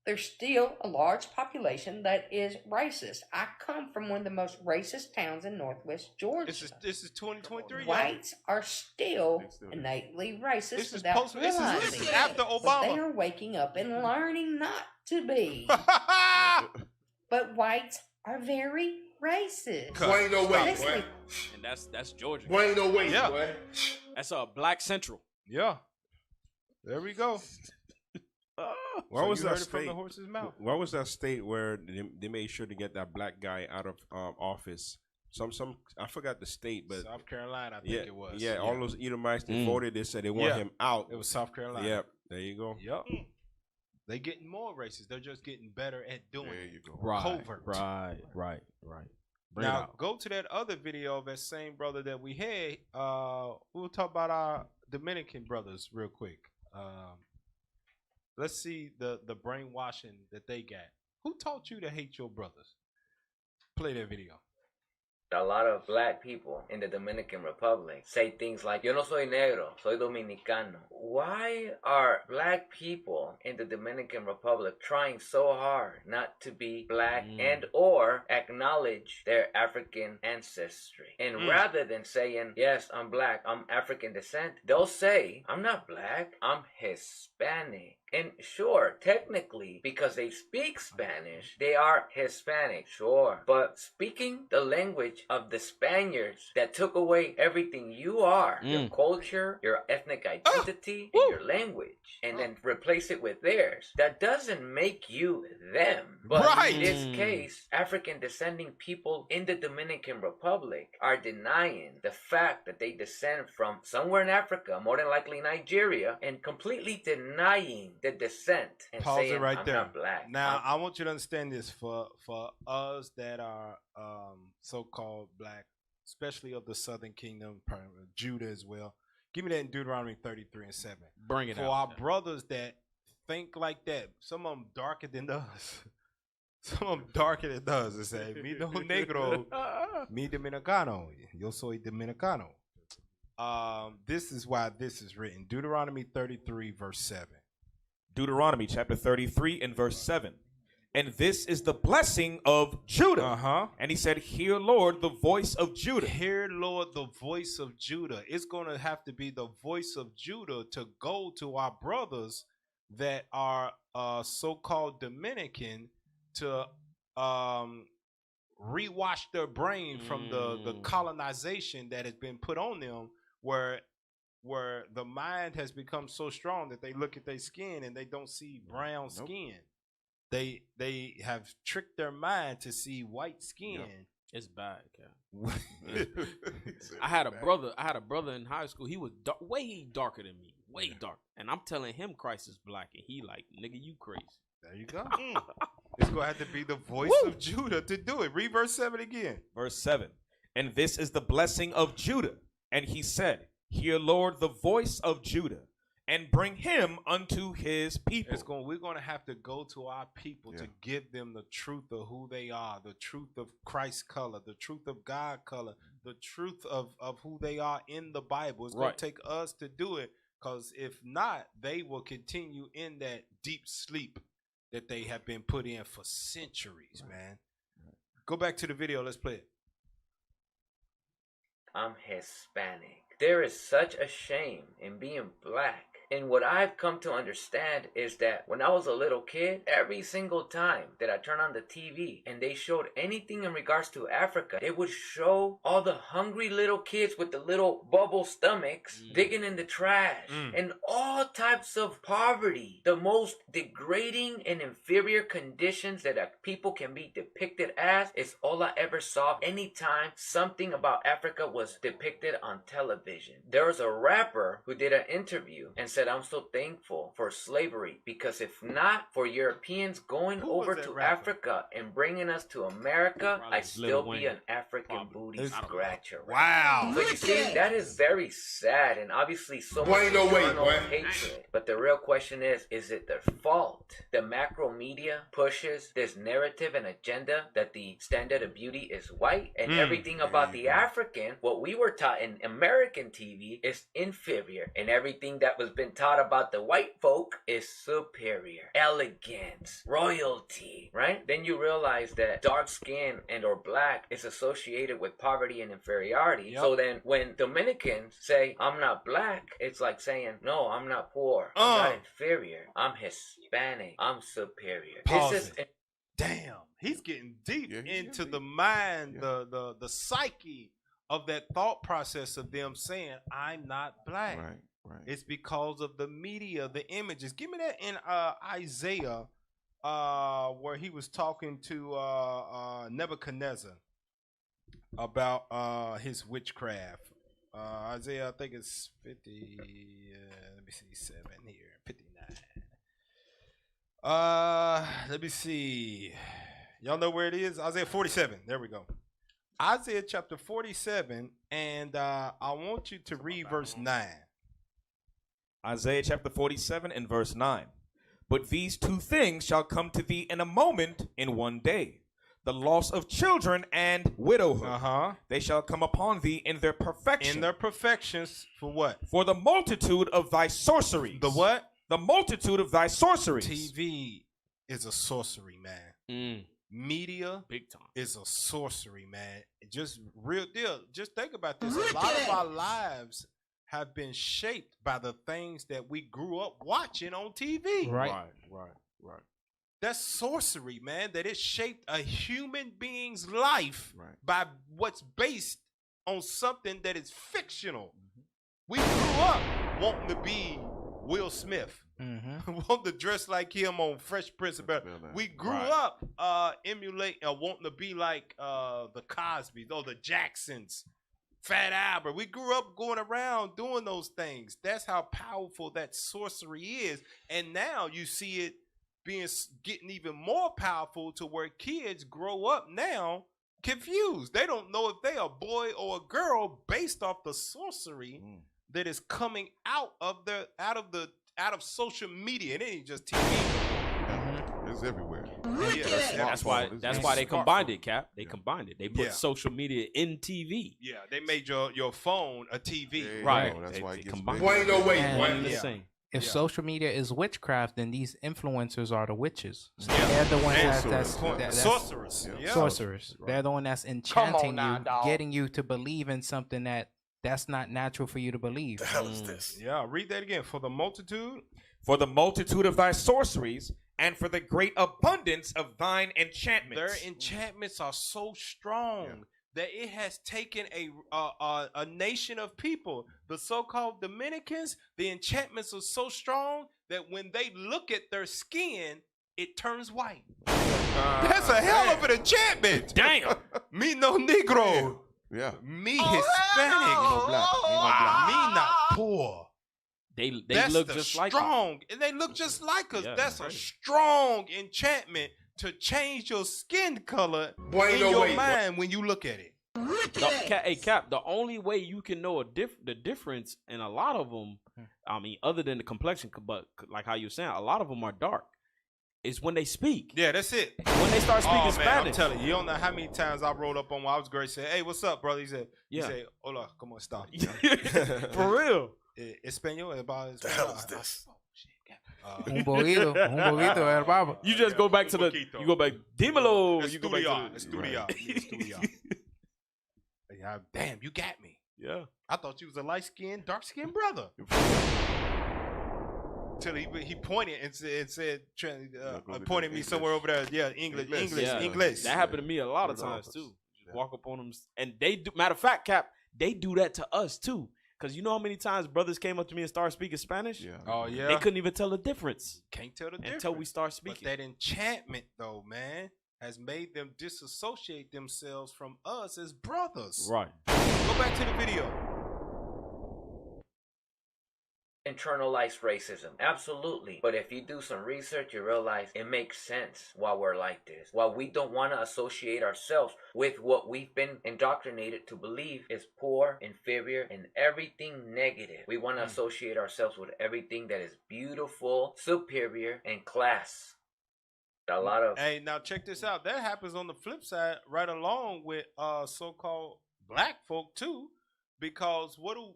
there's still a large population that is racist. I come from one of the most racist towns in Northwest Georgia. This is 2023. Whites are still innately racist This is without post. This realizing is it. after But they Obama. are waking up and learning not to be. But whites are very racist. Boy, ain't no way, Listen, boy. And that's Georgia. Boy, ain't no way, Yeah. boy. That's Black Central. Yeah. There we go. What was you that heard it from state? the horse's mouth. What was that state where they made sure to get that black guy out of office? Some I forgot the state, but South Carolina, I think it was. Yeah, all those Edomites they voted. They said they want him out. It was South Carolina. Yep, there you go. Yep. They getting more racist. They're just getting better at doing There it. you go. Right. Covert. Right. Bring it Now out. go to that other video of that same brother that we had. We'll talk about our Dominican brothers real quick. Let's see the brainwashing that they got. Who taught you to hate your brothers? Play that video. A lot of black people in the Dominican Republic say things like, yo no soy negro, soy dominicano. Why are black people in the Dominican Republic trying so hard not to be black and or acknowledge their African ancestry? And rather than saying, yes, I'm black, I'm African descent, they'll say, I'm not black, I'm Hispanic. And sure, technically, because they speak Spanish, they are Hispanic, sure. But speaking the language of the Spaniards that took away everything you are, your culture, your ethnic identity, and your language, and then replace it with theirs, that doesn't make you them. But in this case, African descending people in the Dominican Republic are denying the fact that they descend from somewhere in Africa, more than likely Nigeria, and completely denying the descent and Pause saying, it right I'm there. not black. Now, I want you to understand this for us that are so-called black, especially of the Southern Kingdom, Judah as well. Give me that in Deuteronomy 33 and 7. Bring it for out. our brothers that think like that, some of them darker than us. Some of them darker than us. They say, mi no negro, mi dominicano. Yo soy dominicano. This is why this is written. Deuteronomy 33, verse 7. Deuteronomy chapter 33 and verse 7. And this is the blessing of Judah. And he said, hear, Lord, the voice of Judah. Hear, Lord, the voice of Judah. It's going to have to be the voice of Judah to go to our brothers that are so-called Dominican to rewash their brain from the colonization that has been put on them, where the mind has become so strong that they look at their skin and they don't see brown skin. They have tricked their mind to see white skin. It's bad, Cal. I had a brother in high school. He was way darker than me, way dark. And I'm telling him Christ is black, and he like, nigga, you crazy. There you go. It's gonna have to be the voice of Judah to do it. Read verse 7 again. Verse 7. And this is the blessing of Judah. And he said, hear, Lord, the voice of Judah, and bring him unto his people. We're going to have to go to our people to give them the truth of who they are, the truth of Christ's color, the truth of God's color, the truth of who they are in the Bible. It's going to take us to do it, because if not, they will continue in that deep sleep that they have been put in for centuries, man. Go back to the video. Let's play it. I'm Hispanic. There is such a shame in being black. And what I've come to understand is that when I was a little kid, every single time that I turned on the TV and they showed anything in regards to Africa, they would show all the hungry little kids with the little bubble stomachs digging in the trash and all types of poverty. The most degrading and inferior conditions that people can be depicted as is all I ever saw anytime something about Africa was depicted on television. There was a rapper who did an interview and said, I'm so thankful for slavery, because if not for Europeans going over to Africa and bringing us to America, I'd still be an African booty scratcher. Wow. So you see, that is very sad, and obviously so much internal hatred. But the real question is it their fault? The macro media pushes this narrative and agenda that the standard of beauty is white, and everything about the African, what we were taught in American TV, is inferior, and everything that was been taught about the white folk is superior, elegance, royalty, right? Then you realize that dark skin and or black is associated with poverty and inferiority. So then when Dominicans say, I'm not black, it's like saying, no, I'm not poor, I'm not inferior, I'm Hispanic, I'm superior. Damn, he's getting deep into the mind, the psyche of that thought process of them saying, I'm not black. Right. It's because of the media, the images. Give me that in Isaiah, where he was talking to Nebuchadnezzar about his witchcraft. Isaiah, I think it's 50. Let me see, 7 here, 59. Let me see. Y'all know where it is? Isaiah 47. There we go. Isaiah chapter 47, and I want you to read verse 9. Isaiah chapter 47 and verse 9. But these two things shall come to thee in a moment, in one day. The loss of children and widowhood. They shall come upon thee in their perfection. In their perfections. For what? For the multitude of thy sorceries. The what? The multitude of thy sorceries. TV is a sorcery, man. Media big time is a sorcery, man. Just real deal. Just think about this. A lot of our lives have been shaped by the things that we grew up watching on TV. Right. That's sorcery, man. That it shaped a human being's life by what's based on something that is fictional. We grew up wanting to be Will Smith. Want to dress like him on Fresh Prince of Bel-Air. We grew up emulating, wanting to be like the Cosbys or the Jacksons, Fat Albert. We grew up going around doing those things. That's how powerful that sorcery is. And now you see it getting even more powerful to where kids grow up now confused. They don't know if they a boy or a girl based off the sorcery that is coming out of social media. It ain't just TV. It's everywhere. That's why they combined it, Cap. They combined it. They put social media in TV. Yeah, they made your phone a TV. Right. That's why it gets combined. Ain't no way. And if social media is witchcraft, then these influencers are the witches. So they're the ones that's sorcerers. Sorcerers. They're the one that's enchanting you, getting you to believe in something that's not natural for you to believe. The hell is this? Yeah, read that again. For the multitude of thy sorceries, and for the great abundance of thine enchantments. Their enchantments are so strong that it has taken a nation of people. The so-called Dominicans, the enchantments are so strong that when they look at their skin, it turns white. That's a hell of an enchantment. Damn. Me no Negro. Yeah. Me Hispanic. Me not poor. They That's look just like strong, and they look just like us. Yeah, That's right. a strong enchantment to change your skin color Boy, in no your way, mind when you look at it. Hey Cap, the only way you can know the difference in a lot of them, I mean, other than the complexion, but like how you're saying, a lot of them are dark, is when they speak. Yeah, that's it. When they start speaking Spanish. I'm telling you, you don't know how many times I rolled up on when I was great. Said, "Hey, what's up, brother?" He said, "Hola, cómo está?" For real. Español, about The hell is this? Un poquito, hermano. You just go back to you go back, dímelo. You go back to Estudia. Yeah, damn, you got me. Yeah. I thought you was a light-skinned, dark-skinned brother. Till he pointed and said pointed me somewhere over there. Yeah, English. That happened to me a lot of times too. Just walk up on them, and they do. Matter of fact, Cap, they do that to us too. Cause you know how many times brothers came up to me and started speaking Spanish? Yeah. Oh yeah. They couldn't even tell the difference. Can't tell the difference until we start speaking. But that enchantment, though, man, has made them disassociate themselves from us as brothers. Right. Go back to the video. Internalized racism. Absolutely. But if you do some research, you realize it makes sense why we're like this. Why we don't want to associate ourselves with what we've been indoctrinated to believe is poor, inferior, and everything negative. We want to associate ourselves with everything that is beautiful, superior, and class. A lot of... Hey, now check this out. That happens on the flip side right along with so-called black folk too. Because what do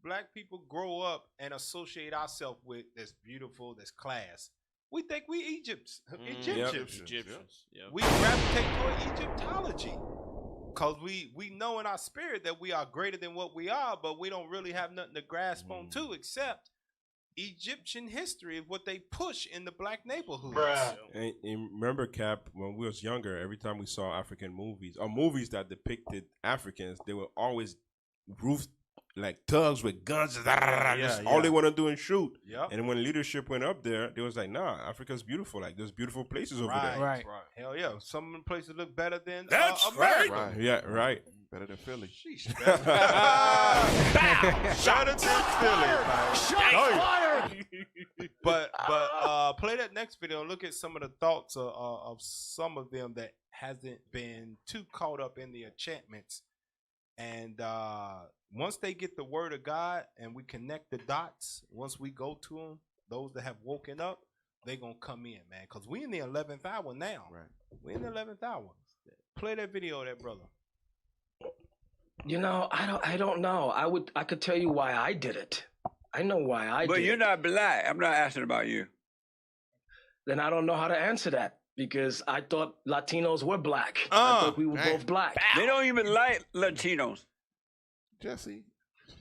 black people grow up and associate ourselves with that's beautiful, that's class? We think we Egyptians. Egyptians. We gravitate toward Egyptology because we know in our spirit that we are greater than what we are, but we don't really have nothing to grasp onto except Egyptian history of what they push in the black neighborhoods. And remember, Cap, when we was younger, every time we saw African movies or movies that depicted Africans, they were always roofed like thugs with guns. All they want to do is shoot. Yep. And when leadership went up there, they was like, nah, Africa's beautiful. Like, there's beautiful places over there. Right. Hell yeah. Some of the places look better than That's America. Right. Yeah, right. Better than Philly. Sheesh, man. Better than Philly. But play that next video and look at some of the thoughts of some of them that hasn't been too caught up in the enchantments. And once they get the word of God and we connect the dots, once we go to them, those that have woken up, they going to come in, man. Because we in the 11th hour now. Right. We in the 11th hour. Play that video of that brother. You know, I don't know. I could tell you why I did it. I know why I did it. But you're not black. I'm not asking about you. Then I don't know how to answer that because I thought Latinos were black. I thought we were both black. They don't even like Latinos. Jesse.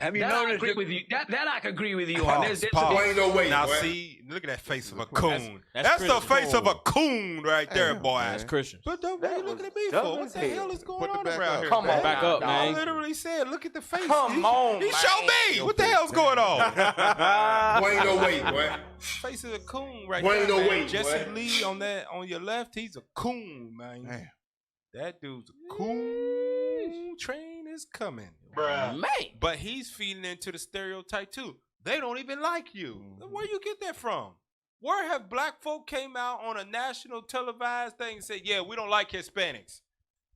Have you That I noticed? agree with you. That I can agree with you on. Pause, There's a pause. big- Ain't no way, Now boy. see, look at that face of a coon. That's That's the Christian. face of a coon right there, Damn, boy. man. That's Christian. But what are you looking at me dumb for? What as the hell. hell is going Put the on back around up. here? Come man? on, Back up, dog. man. I literally said, look at the face. Come on, He man. showed me. What the hell's going on? Boy, ain't no way, boy. Face of a coon right Boy, there, ain't no man. way, Jesse boy. Lee on your left, he's a coon, man. Damn. That dude's a coon. Train is coming. Bruh. Man. But he's feeding into the stereotype too. They don't even like you. Where you get that from? Where have black folk came out on a national televised thing and said, yeah, we don't like Hispanics?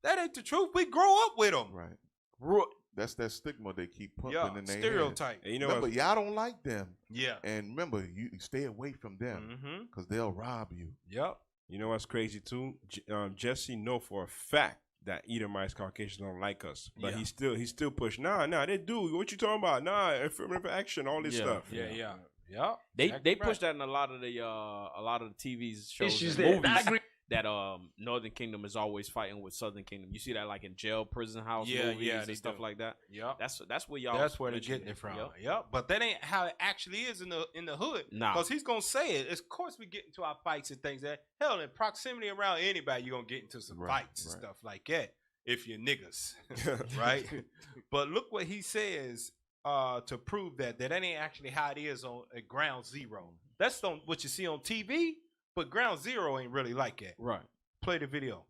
That ain't the truth. We grow up with them. Right. That's that stigma they keep pumping Yeah, in their stereotype. And you know remember, what? y'all don't like them. Yeah. And remember, you stay away from them because they'll rob you. Yep. You know what's crazy too? Jesse know for a fact that Edomites, Caucasians don't like us, but Yeah. he still push. Nah, they do. What you talking about? Nah, affirmative action, all this stuff. Yeah. They push that in a lot of the TV shows Issues and there. movies. I agree. That Northern Kingdom is always fighting with Southern Kingdom. You see that like in jail, prison house movies they and stuff do. like that. Yep. That's where y'all. That's where they're mention getting it from. Yep. Yep. But that ain't how it actually is in the hood. Nah. Because he's gonna say it. Of course we get into our fights and things that hell in proximity around anybody, you're gonna get into some fights and stuff like that. If you're niggas. Right? But look what he says to prove that ain't actually how it is on at ground zero. That's what you see on TV, but ground zero ain't really like that. Right. Play the video.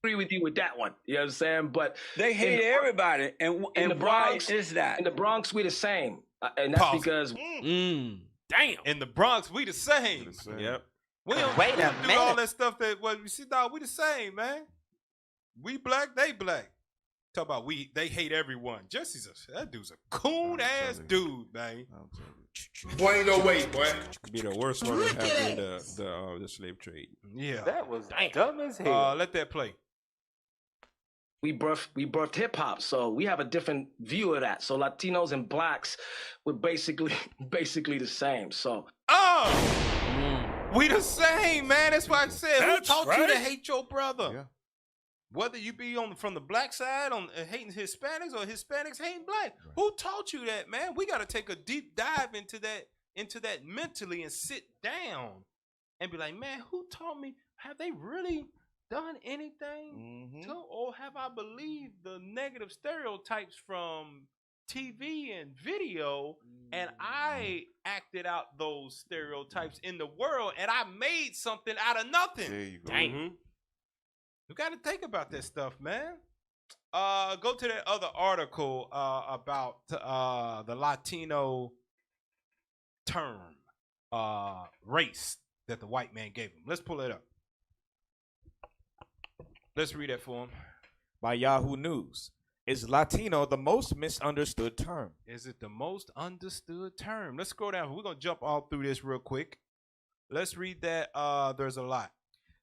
agree with you with that one. You know what I'm saying? But they hate everybody, and the why Bronx is that? In the Bronx, we the same, and that's Pause. because damn. In the Bronx, we the same. Yep. We don't, Wait we a don't do minute. all that stuff that we see. Dog, we the same, man. We black, they black. Talk about they hate everyone. That dude's a coon ass dude, man. Boy, ain't no way, boy. Be the worst one that happened in the slave trade. Yeah. That was dumb as hell. Let that play. we birthed hip hop, so we have a different view of that. So Latinos and blacks, we're basically the same. So we the same, man. That's why I said, That's who taught you to right. hate your brother? Yeah. Whether you be from the black side on hating Hispanics or Hispanics hating black, who taught you that, man? We got to take a deep dive into that mentally and sit down and be like, man, who taught me? Have they really done anything to, or have I believed the negative stereotypes from TV and video, and I acted out those stereotypes in the world, and I made something out of nothing? There you go. Dang. You got to think about that stuff, man. Go to that other article about the Latino term, race that the white man gave him. Let's pull it up. Let's read that for him. By Yahoo News. Is Latino the most misunderstood term? Is it the most understood term? Let's scroll down. We're going to jump all through this real quick. Let's read that. There's a lot.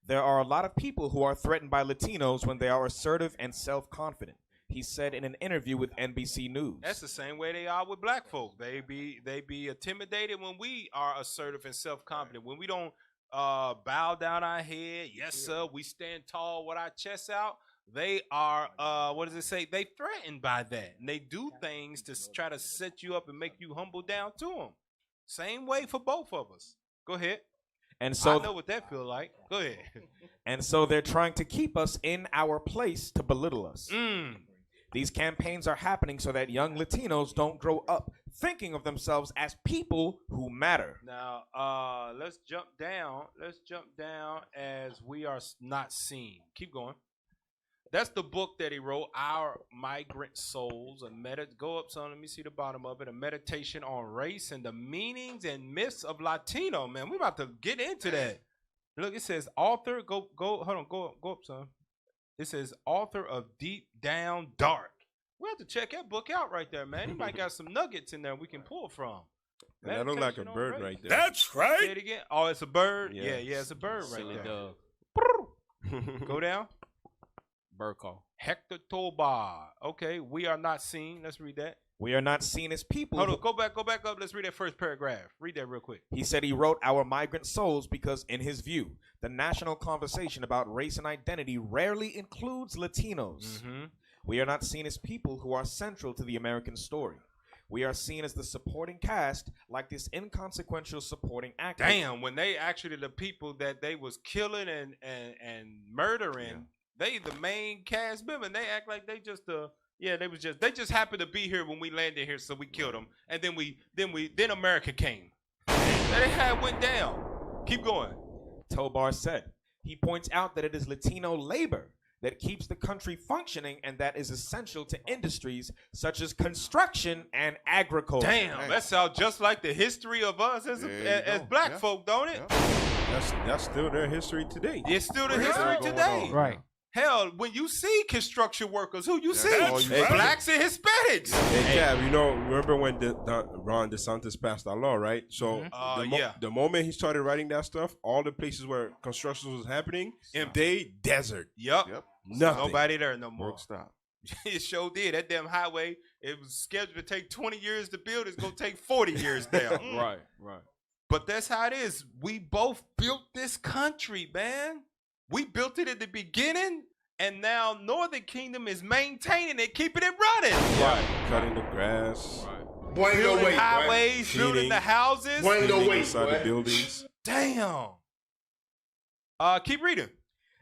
There are a lot of people who are threatened by Latinos when they are assertive and self-confident, he said in an interview with NBC News. That's the same way they are with black folk. They be intimidated when we are assertive and self-confident. When we don't bow down our head, yes sir, we stand tall with our chests out. They are what does it say? They threatened by that, and they do things to try to set you up and make you humble down to them. Same way for both of us. Go ahead. And so I know what that feel like. Go ahead. And so they're trying to keep us in our place to belittle us. These campaigns are happening so that young Latinos don't grow up thinking of themselves as people who matter. Now, let's jump down. Let's jump down as we are not seen. Keep going. That's the book that he wrote, Our Migrant Souls. Go up some. Let me see the bottom of it. A meditation on race and the meanings and myths of Latino. Man, we're about to get into that. Look, it says author. Go. Hold on. Go up some. It says author of Deep Down Dark. We have to check that book out right there, man. He might got some nuggets in there we can pull from. And that look like a Meditation on bird race. right there. That's right. Say it again. Oh, it's a bird. Yeah. Yeah, it's a bird right Silly there. dove. Go down. Bird call. Hector Tobar. Okay, we are not seen. Let's read that. We are not seen as people. Hold on, go back up. Let's read that first paragraph. Read that real quick. He said he wrote Our Migrant Souls because, in his view, the national conversation about race and identity rarely includes Latinos. We are not seen as people who are central to the American story. We are seen as the supporting cast, like this inconsequential supporting actor. Damn, when they actually the people that they was killing and murdering, they the main cast member, and they act like they just they just happened to be here when we landed here, so we killed them, and then America came. That how it went down. Keep going. Tobar said. He points out that it is Latino labor that keeps the country functioning, and that is essential to industries such as construction and agriculture. Damn, that sounds just like the history of us as black folk, don't it? That's still their history today. It's still the history today. Right. Hell, when you see construction workers, who you see? Right. Blacks and Hispanics. Hey, Cav, remember when Ron DeSantis passed that law, right? So the moment he started writing that stuff, all the places where construction was happening, they desert. Yep. Nothing. Nobody there no more. Work stop. It sure did. That damn highway, it was scheduled to take 20 years to build. It's going to take 40 years down. Right. But that's how it is. We both built this country, man. We built it at the beginning, and now Northern Kingdom is maintaining it, keeping it running. Right. Cutting the grass. Boy, ain't no Building way, highways, boy. building the houses. Boy, ain't no way, inside boy. the buildings. Damn. Keep reading.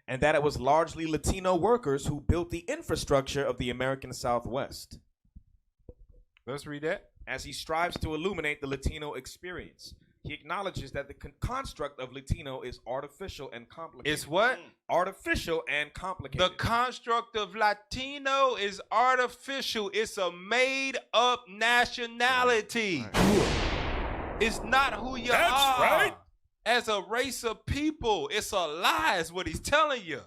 And that it was largely Latino workers who built the infrastructure of the American Southwest. Let's read that. As he strives to illuminate the Latino experience, he acknowledges that the construct of Latino is artificial and complicated. It's what? Artificial and complicated. The construct of Latino is artificial. It's a made-up nationality. It's not who you are. Right. As a race of people, it's a lie, is what he's telling you.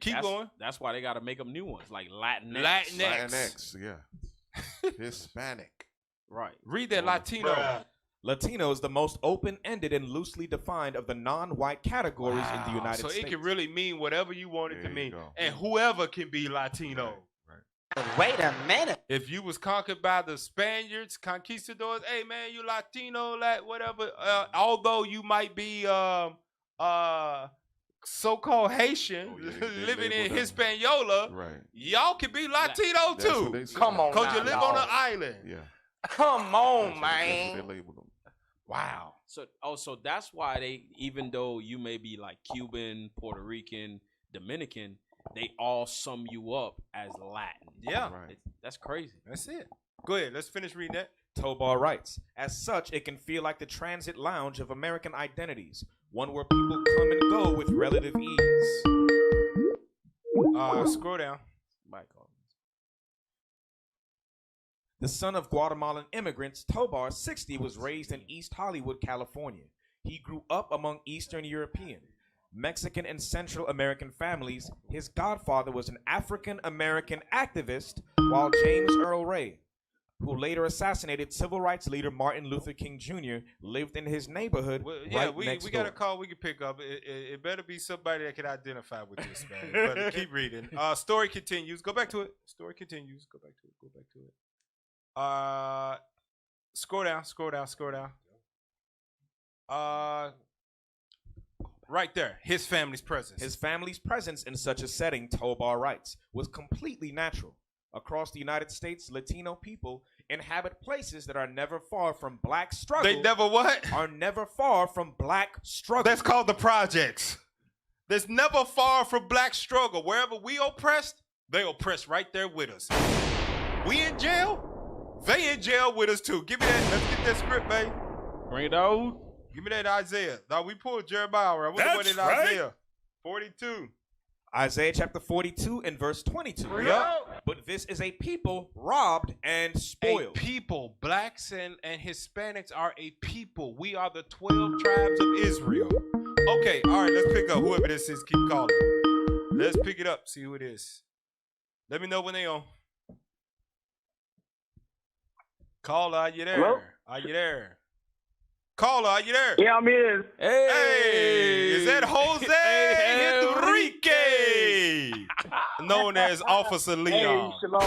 Keep going. That's why they got to make them new ones, like Latinx. Latinx, yeah. Hispanic. Right. Read that Latino. Latino is the most open-ended and loosely defined of the non-white categories in the United States. So it can really mean whatever you want it to mean. And whoever can be Latino. Wait a minute. If you was conquered by the Spaniards, conquistadors, hey man, you Latino, whatever. Although you might be so-called Haitian, living in Hispaniola, y'all can be Latino too. Come on, because you live on an island. Yeah. Come on, man. That's what they labeled them. Wow. So that's why they, even though you may be like Cuban, Puerto Rican, Dominican, they all sum you up as Latin. Yeah. That's crazy. That's it. Go ahead. Let's finish reading that. Tobar writes, as such, it can feel like the transit lounge of American identities, one where people come and go with relative ease. Scroll down. The son of Guatemalan immigrants, Tobar, 60, was raised in East Hollywood, California. He grew up among Eastern European, Mexican, and Central American families. His godfather was an African-American activist, while James Earl Ray, who later assassinated civil rights leader Martin Luther King Jr., lived in his neighborhood next we door. got a call we can pick up. It better be somebody that can identify with this, man. But keep reading. Story continues. Go back to it. Story continues. Go back to it. Go back to it. Scroll down. Right there. His family's presence. His family's presence in such a setting, Tobar writes, was completely natural. Across the United States, Latino people inhabit places that are never far from black struggle. They never what? Are never far from black struggle. That's called the projects. There's never far from black struggle. Wherever we oppressed, they oppressed right there with us. We in jail? They in jail with us too. Give me that. Let's get that script, babe. Bring it out. Give me that Isaiah. Now we pulled Jeremiah. I wonder what in Isaiah 42. Isaiah chapter 42 and verse 22. Yep. But this is a people robbed and spoiled. A people. Blacks and Hispanics are a people. We are the 12 tribes of Israel. Okay, all right, let's pick up. Whoever this is, keep calling. Let's pick it up, see who it is. Let me know when they on. Caller, are you there? Hello? Are you there? Caller, are you there? Yeah, I'm here. Hey, is that Jose Enrique? Known as Officer Leon. Hey, shalom.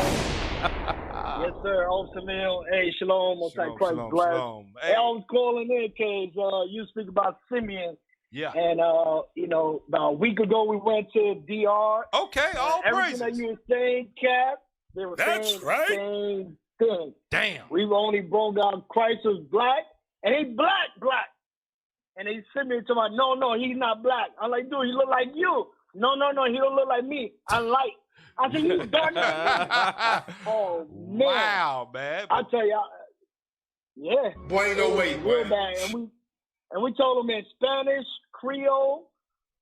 Yes, sir. Officer Leon. Hey, shalom. Most High Christ bless. Shalom. Hey, I was calling in because you speak about Simeon Yeah. And about a week ago we went to DR. Okay, all everything that you were saying, Cap, they were saying the same thing. Damn. We've only brought out Christ was black, and he's black. And they sent me to my, no, he's not black. I'm like, dude, he look like you. No, he don't look like me. I'm light. I said, he's dark. Oh, man. Wow, man. I tell y'all, yeah. Boy, ain't no way, boy. Real bad. And we told them in Spanish, Creole,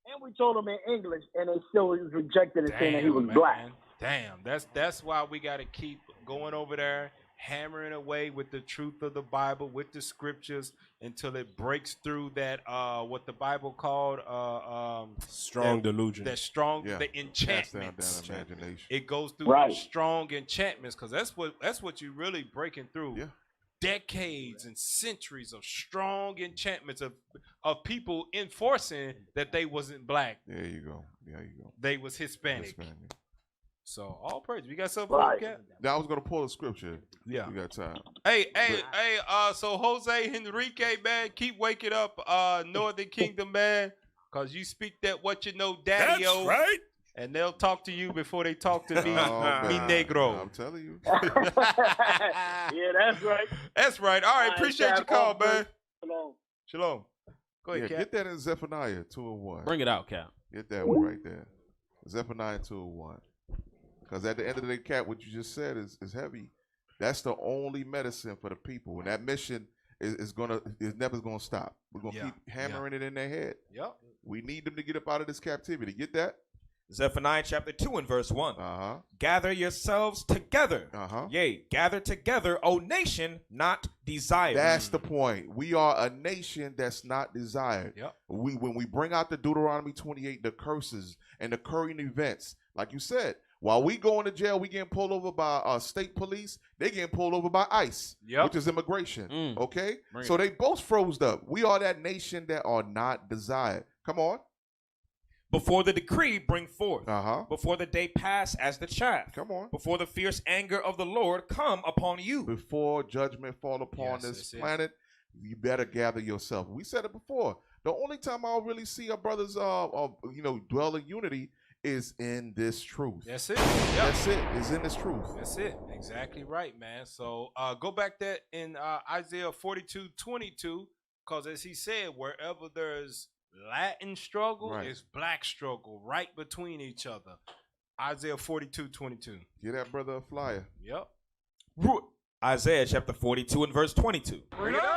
and we told them in English, and they still rejected it, saying that he was black. Damn, that's why we got to keep going over there, hammering away with the truth of the Bible, with the scriptures, until it breaks through that what the Bible called strong delusion. That strong the enchantments. Down imagination. It goes through strong enchantments, because that's what you're really breaking through. Yeah. Decades and centuries of strong enchantments of people enforcing that they wasn't black. There you go. They was Hispanic. So all praise. We got something Right. for Cap? Now I was gonna pull a scripture. Yeah. We got time. Hey, so Jose Henrique, man, keep waking up Northern Kingdom, man, because you speak that what you know, daddy-o. That's right. And they'll talk to you before they talk to me, Oh, me man. negro. I'm telling you. Yeah, that's right. That's right. All right, appreciate your call, man. Shalom. Go ahead, Yeah, Cap. get that in Zephaniah 2:1. Bring it out, Cap. Get that one right there. Zephaniah 2:1. Because at the end of the day, Cap, what you just said is heavy. That's the only medicine for the people. And that mission is never gonna stop. We're gonna keep hammering it in their head. Yep. We need them to get up out of this captivity. Get that? Zephaniah chapter 2 and verse 1. Uh-huh. Gather yourselves together. Uh-huh. Yea, gather together, O nation not desired. That's the point. We are a nation that's not desired. Yep. When we bring out the Deuteronomy 28, the curses and the current events, like you said, while we going to jail, we getting pulled over by state police. They getting pulled over by ICE, which is immigration. Okay? So they both froze up. We are that nation that are not desired. Come on. Before the decree bring forth. Uh-huh. Before the day pass as the chaff. Come on. Before the fierce anger of the Lord come upon you. Before judgment fall upon this planet, you better gather yourself. We said it before. The only time I'll really see our brothers dwell in unity is in this truth. That's it. That's it. Is in this truth. That's it. Exactly right, man. So go back there in Isaiah 42:22, because as he said, wherever there's Latin struggle, it's black struggle right between each other. Isaiah 42:22. Get that brother a flyer. Yep. Isaiah chapter 42 and verse 22.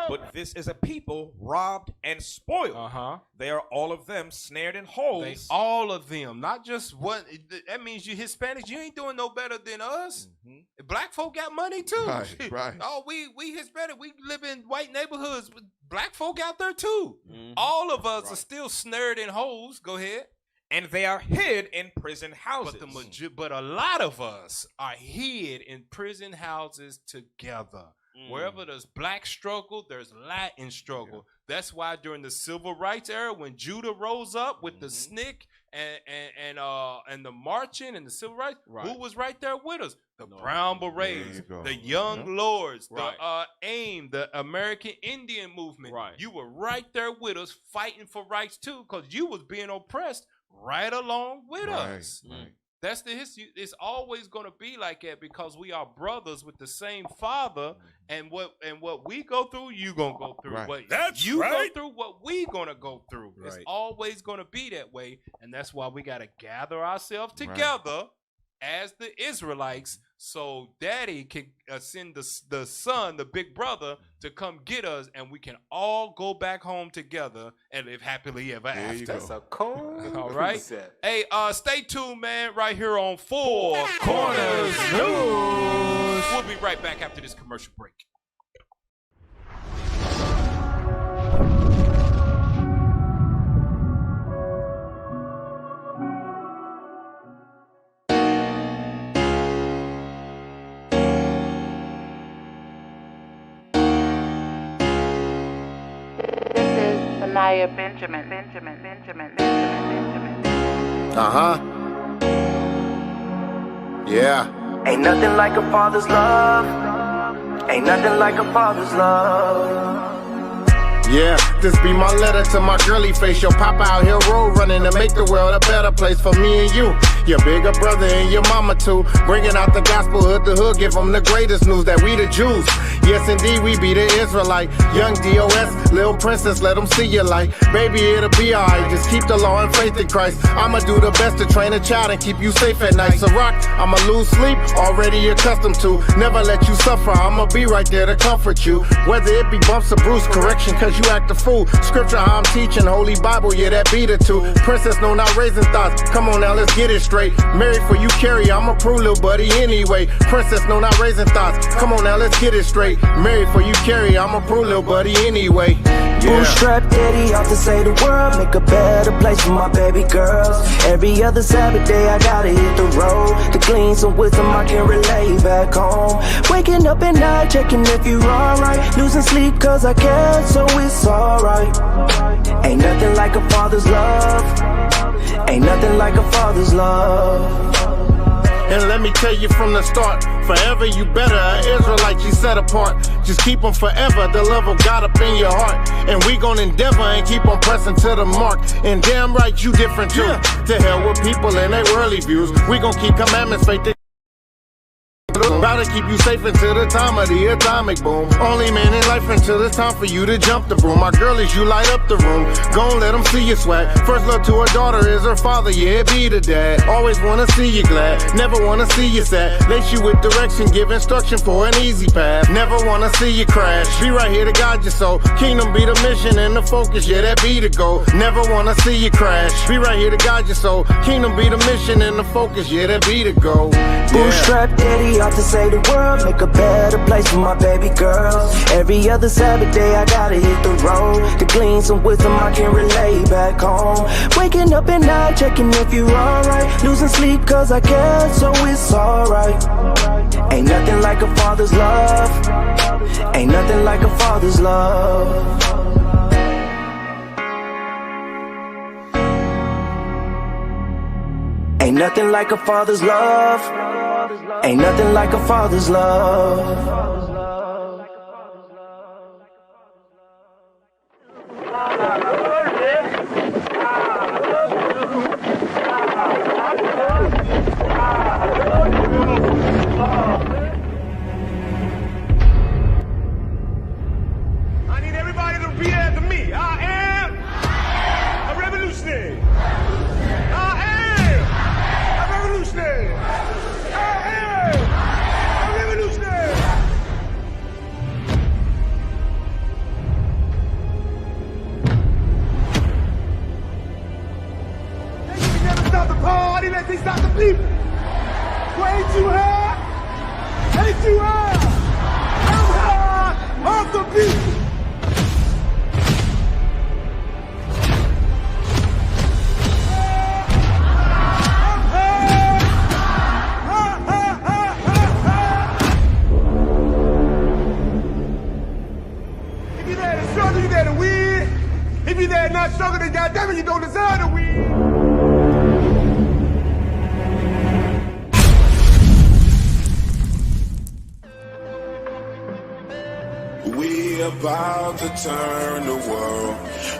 But this is a people robbed and spoiled. Uh-huh. They are all of them snared in holes. All of them, not just one. That means you Hispanics, you ain't doing no better than us. Black folk got money too. Right. Oh, we Hispanic, we live in white neighborhoods. Black folk out there too. All of us are still snared in holes. Go ahead. And they are hid in prison houses. But a lot of us are hid in prison houses together. Wherever there's black struggle, there's Latin struggle. That's why during the civil rights era, when Judah rose up with the SNCC and the marching and the civil rights, who was right there with us? The Brown Berets, the Young Lords, the AIM, the American Indian Movement. You were right there with us fighting for rights too, because you was being oppressed right along with us. That's the history. It's always going to be like that because we are brothers with the same father, and what we go through, you gonna go through. What go through, what we gonna go through. It's always going to be that way, and that's why we got to gather ourselves together as the Israelites, so Daddy can send the son, the big brother, to come get us, and we can all go back home together and live happily ever after. That's a cool. All right. Hey, stay tuned, man. Right here on Four Corners News. We'll be right back after this commercial break. Benjamin. Yeah. Ain't nothing like a father's love. Ain't nothing like a father's love. Yeah, this be my letter to my girly face. Your papa out here road running to make the world a better place for me and you. Your bigger brother and your mama too. Bringing out the gospel hood to hood, give them the greatest news that we the Jews. Yes, indeed, we be the Israelite. Young DOS, little princess, let them see your light. Baby, it'll be alright, just keep the law and faith in Christ. I'ma do the best to train a child and keep you safe at night. So rock, I'ma lose sleep, already accustomed to. Never let you suffer, I'ma be right there to comfort you. Whether it be bumps or bruise, correction cause you act a fool. Scripture how I'm teaching, Holy Bible, yeah, that be the two. Princess, no, not raising thoughts, come on now, let's get it straight. Married for you carry, I'm a prove little buddy anyway. Princess, no, not raising thoughts, come on now, let's get it straight. Married for you carry, I'm a prove little buddy anyway. Yeah. Bootstrap daddy off to save the world, make a better place for my baby girls. Every other Sabbath day I gotta hit the road to glean some wisdom I can relay back home. Waking up at night, checking if you're alright. Losing sleep cause I care, so it's alright. Ain't nothing like a father's love. Ain't nothing like a father's love. And let me tell you from the start, forever you better, an Israelite you set apart. Just keep them forever, the love of God up in your heart. And we gon' endeavor and keep on pressing to the mark. And damn right you different too. To hell with people and their worldly views. We gon' keep commandments, faith. About to keep you safe until the time of the atomic boom. Only man in life until it's time for you to jump the broom. My girl is you light up the room. Gon' let them see you swag. First love to a daughter is her father, yeah, be the dad. Always wanna see you glad, never wanna see you sad. Lace you with direction, give instruction for an easy path. Never wanna see you crash. Be right here to guide your soul. Kingdom be the mission and the focus, yeah, that be the goal. Never wanna see you crash. Be right here to guide your soul. Kingdom be the mission and the focus, yeah, that be the goal. Bootstrap daddy off to save the world, make a better place for my baby girls. Every other Sabbath day I gotta hit the road to glean some wisdom I can relay back home. Waking up at night, checking if you're alright. Losing sleep cause I care, so it's alright. Ain't nothing like a father's love. Ain't nothing like a father's love. Ain't nothing like a father's love. Ain't nothing like a father's love. I need everybody to repeat after me. I am a revolutionary. I am a revolutionary. I am a revolutionary. They can never stop the party, let they stop the people. Way too high, way too high. I'm high off the people. You there to win. If you're there not struggle, then goddamn it, you don't deserve to win. We about to turn the world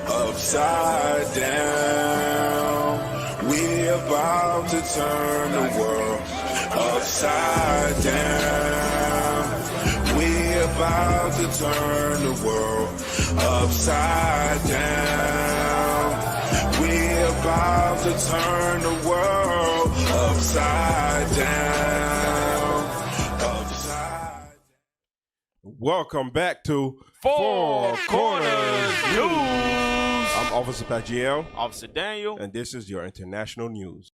upside down. We about to turn the world upside down. We about to turn the world upside down. We about to turn the world upside down. Upside. Welcome back to Four Corners News. I'm Officer Pagiel. Officer Daniel. And this is your international news.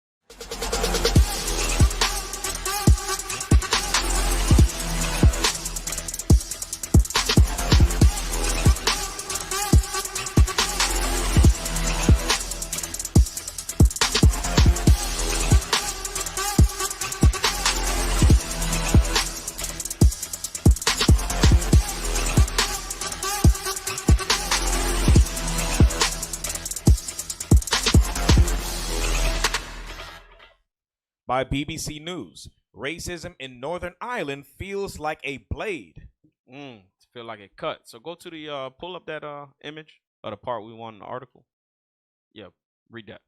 By BBC News, racism in Northern Ireland feels like a blade. feel like it cut. So go to the pull up that image of the part we want in the article. Yeah, read that.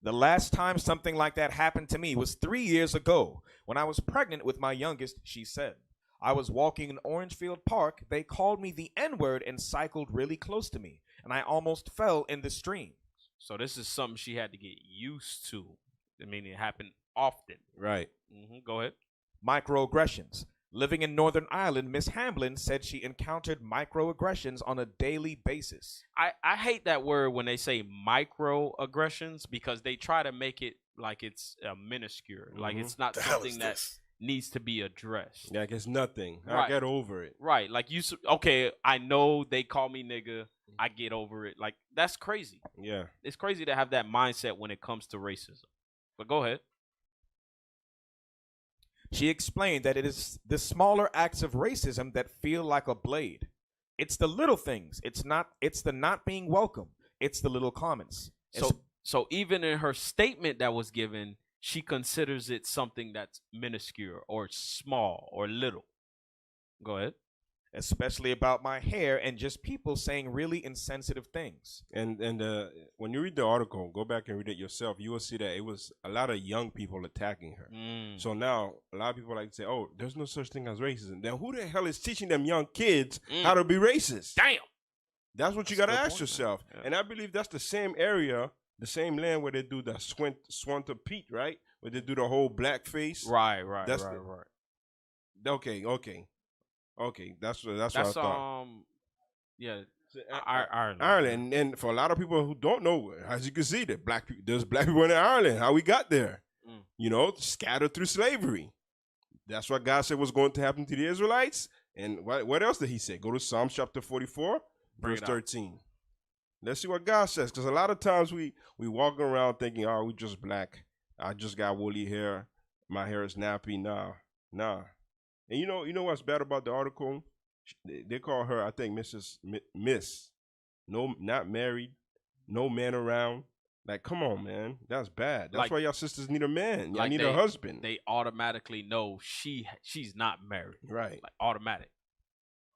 The last time something like that happened to me was 3 years ago when I was pregnant with my youngest, she said. I was walking in Orangefield Park. They called me the N-word and cycled really close to me, and I almost fell in the stream. So this is something she had to get used to. I mean, it happened often. Right. Go ahead. Microaggressions. Living in Northern Ireland, Miss Hamblin said she encountered microaggressions on a daily basis. I hate that word when they say microaggressions because they try to make it like it's minuscule. Like it's not something that needs to be addressed. Like it's nothing. Right. I get over it. Right. Like okay, I know they call me nigga. I get over it. Like that's crazy. Yeah. It's crazy to have that mindset when it comes to racism. But go ahead. She explained that it is the smaller acts of racism that feel like a blade. It's the little things. It's the not being welcome. It's the little comments. So even in her statement that was given, she considers it something that's minuscule or small or little. Go ahead. Especially about my hair and just people saying really insensitive things. And when you read the article, go back and read it yourself. You will see that it was a lot of young people attacking her. So now a lot of people like to say, "Oh, there's no such thing as racism." Then who the hell is teaching them young kids how to be racist? Damn. That's what you got to ask yourself. Yeah. And I believe that's the same area, the same land where they do the Swanta Pete, right? Where they do the whole blackface. Right. Okay, that's what I thought. Yeah, Ireland, and for a lot of people who don't know, as you can see, there's black people in Ireland. How we got there, scattered through slavery. That's what God said was going to happen to the Israelites. And what else did He say? Go to Psalms chapter 44, verse 13. Let's see what God says, because a lot of times we walk around thinking, "Oh, we just black. I just got woolly hair. My hair is nappy." Nah. And you know what's bad about the article? They call her, I think, Miss. No, not married. No man around. Like, come on, man. That's bad. That's why y'all sisters need a man. Y'all need a husband. They automatically know she's not married. Right. Like, automatic.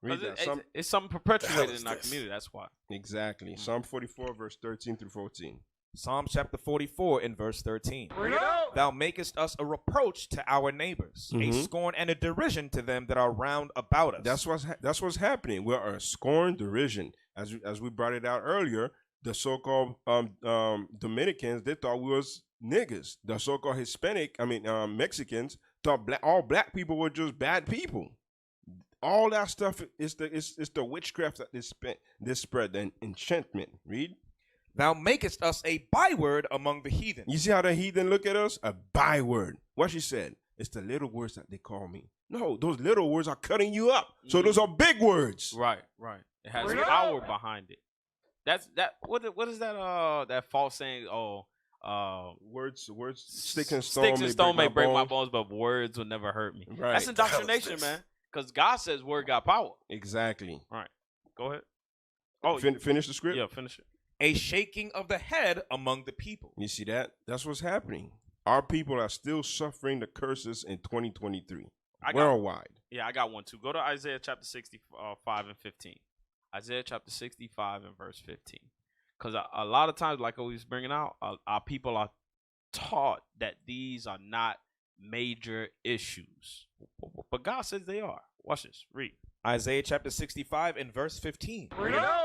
Read that. It's something perpetuated in our community. That's why. Exactly. Psalm 44, verse 13 through 14. Psalm chapter 44 in verse 13. Thou makest us a reproach to our neighbors, a scorn and a derision to them that are round about us. That's what's happening. We're a scorn, derision. As we brought it out earlier, the so-called Dominicans, they thought we was niggas. The so-called Mexicans thought all black people were just bad people. All that stuff is the witchcraft that this spread, the enchantment. Read. Thou makest us a byword among the heathen. You see how the heathen look at us? A byword. What she said? It's the little words that they call me. No, those little words are cutting you up. So those are big words. Right. It has power behind it. What is that that false saying? Words sticks and stone may break my bones, but words will never hurt me. Right. That's indoctrination, man. Because God says word got power. Exactly. All right. Go ahead. Finish the script? Yeah, finish it. A shaking of the head among the people. You see that? That's what's happening. Our people are still suffering the curses in 2023 worldwide. I got one too. Go to Isaiah chapter 65 and 15. Isaiah chapter 65 and verse 15. Because a lot of times, like I was bringing out, our people are taught that these are not major issues. But God says they are. Watch this. Read. Isaiah chapter 65 and verse 15.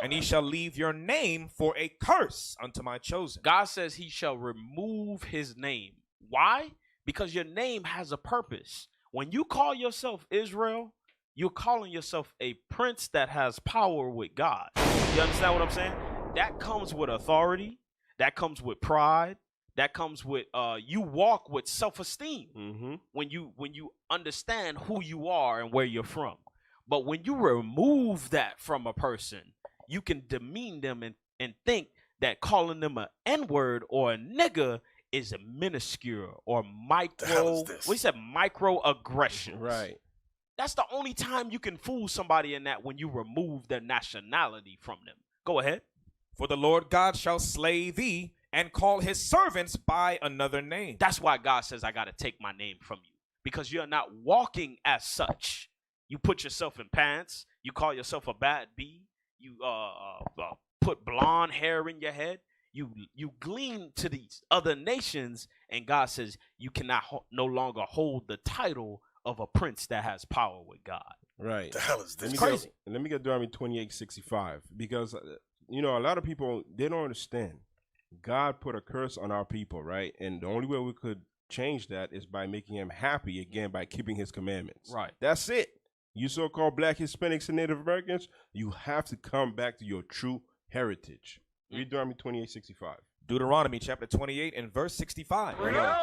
And he shall leave your name for a curse unto my chosen. God says he shall remove his name. Why? Because your name has a purpose. When you call yourself Israel, you're calling yourself a prince that has power with God. You understand what I'm saying? That comes with authority. That comes with pride. That comes with you walk with self-esteem when you understand who you are and where you're from. But when you remove that from a person, you can demean them and think that calling them an N-word or a nigga is a minuscule or microaggressions. Right. That's the only time you can fool somebody in that, when you remove their nationality from them. Go ahead. For the Lord God shall slay thee and call his servants by another name. That's why God says I got to take my name from you, because you're not walking as such. You put yourself in pants. You call yourself a bad bee. You put blonde hair in your head. You glean to these other nations, and God says you cannot no longer hold the title of a prince that has power with God. Right. The hell is this? It's crazy. Let me get Deuteronomy 28:65 because a lot of people, they don't understand. God put a curse on our people, right? And the only way we could change that is by making him happy again by keeping his commandments. Right. That's it. You so-called Black, Hispanics, and Native Americans, you have to come back to your true heritage. Read Deuteronomy 28:65. Deuteronomy chapter 28 and verse 65.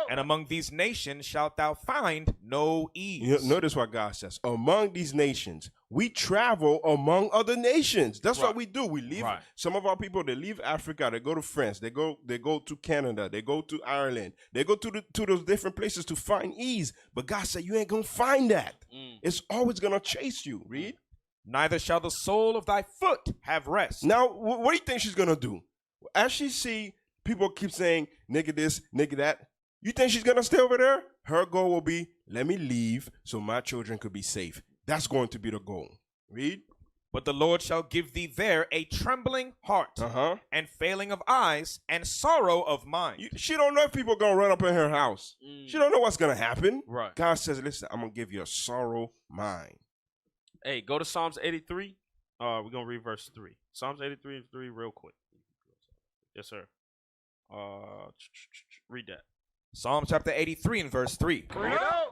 And among these nations shalt thou find no ease. Notice what God says. Among these nations, we travel among other nations. That's what we do. We leave. Some of our people, they leave Africa. They go to France. They go to Canada. They go to Ireland. They go to those different places to find ease. But God said, you ain't going to find that. It's always going to chase you. Read. Neither shall the sole of thy foot have rest. Now, what do you think she's going to do? As she see people keep saying, nigga this, nigga that, you think she's going to stay over there? Her goal will be, let me leave so my children could be safe. That's going to be the goal. Read. But the Lord shall give thee there a trembling heart, and failing of eyes, and sorrow of mind. She don't know if people are going to run up in her house. She don't know what's going to happen. Right. God says, listen, I'm going to give you a sorrow mind. Hey, go to Psalms 83. We're going to read verse 3. Psalms 83 real quick. Yes, sir. Read that. Psalm chapter 83 and verse 3.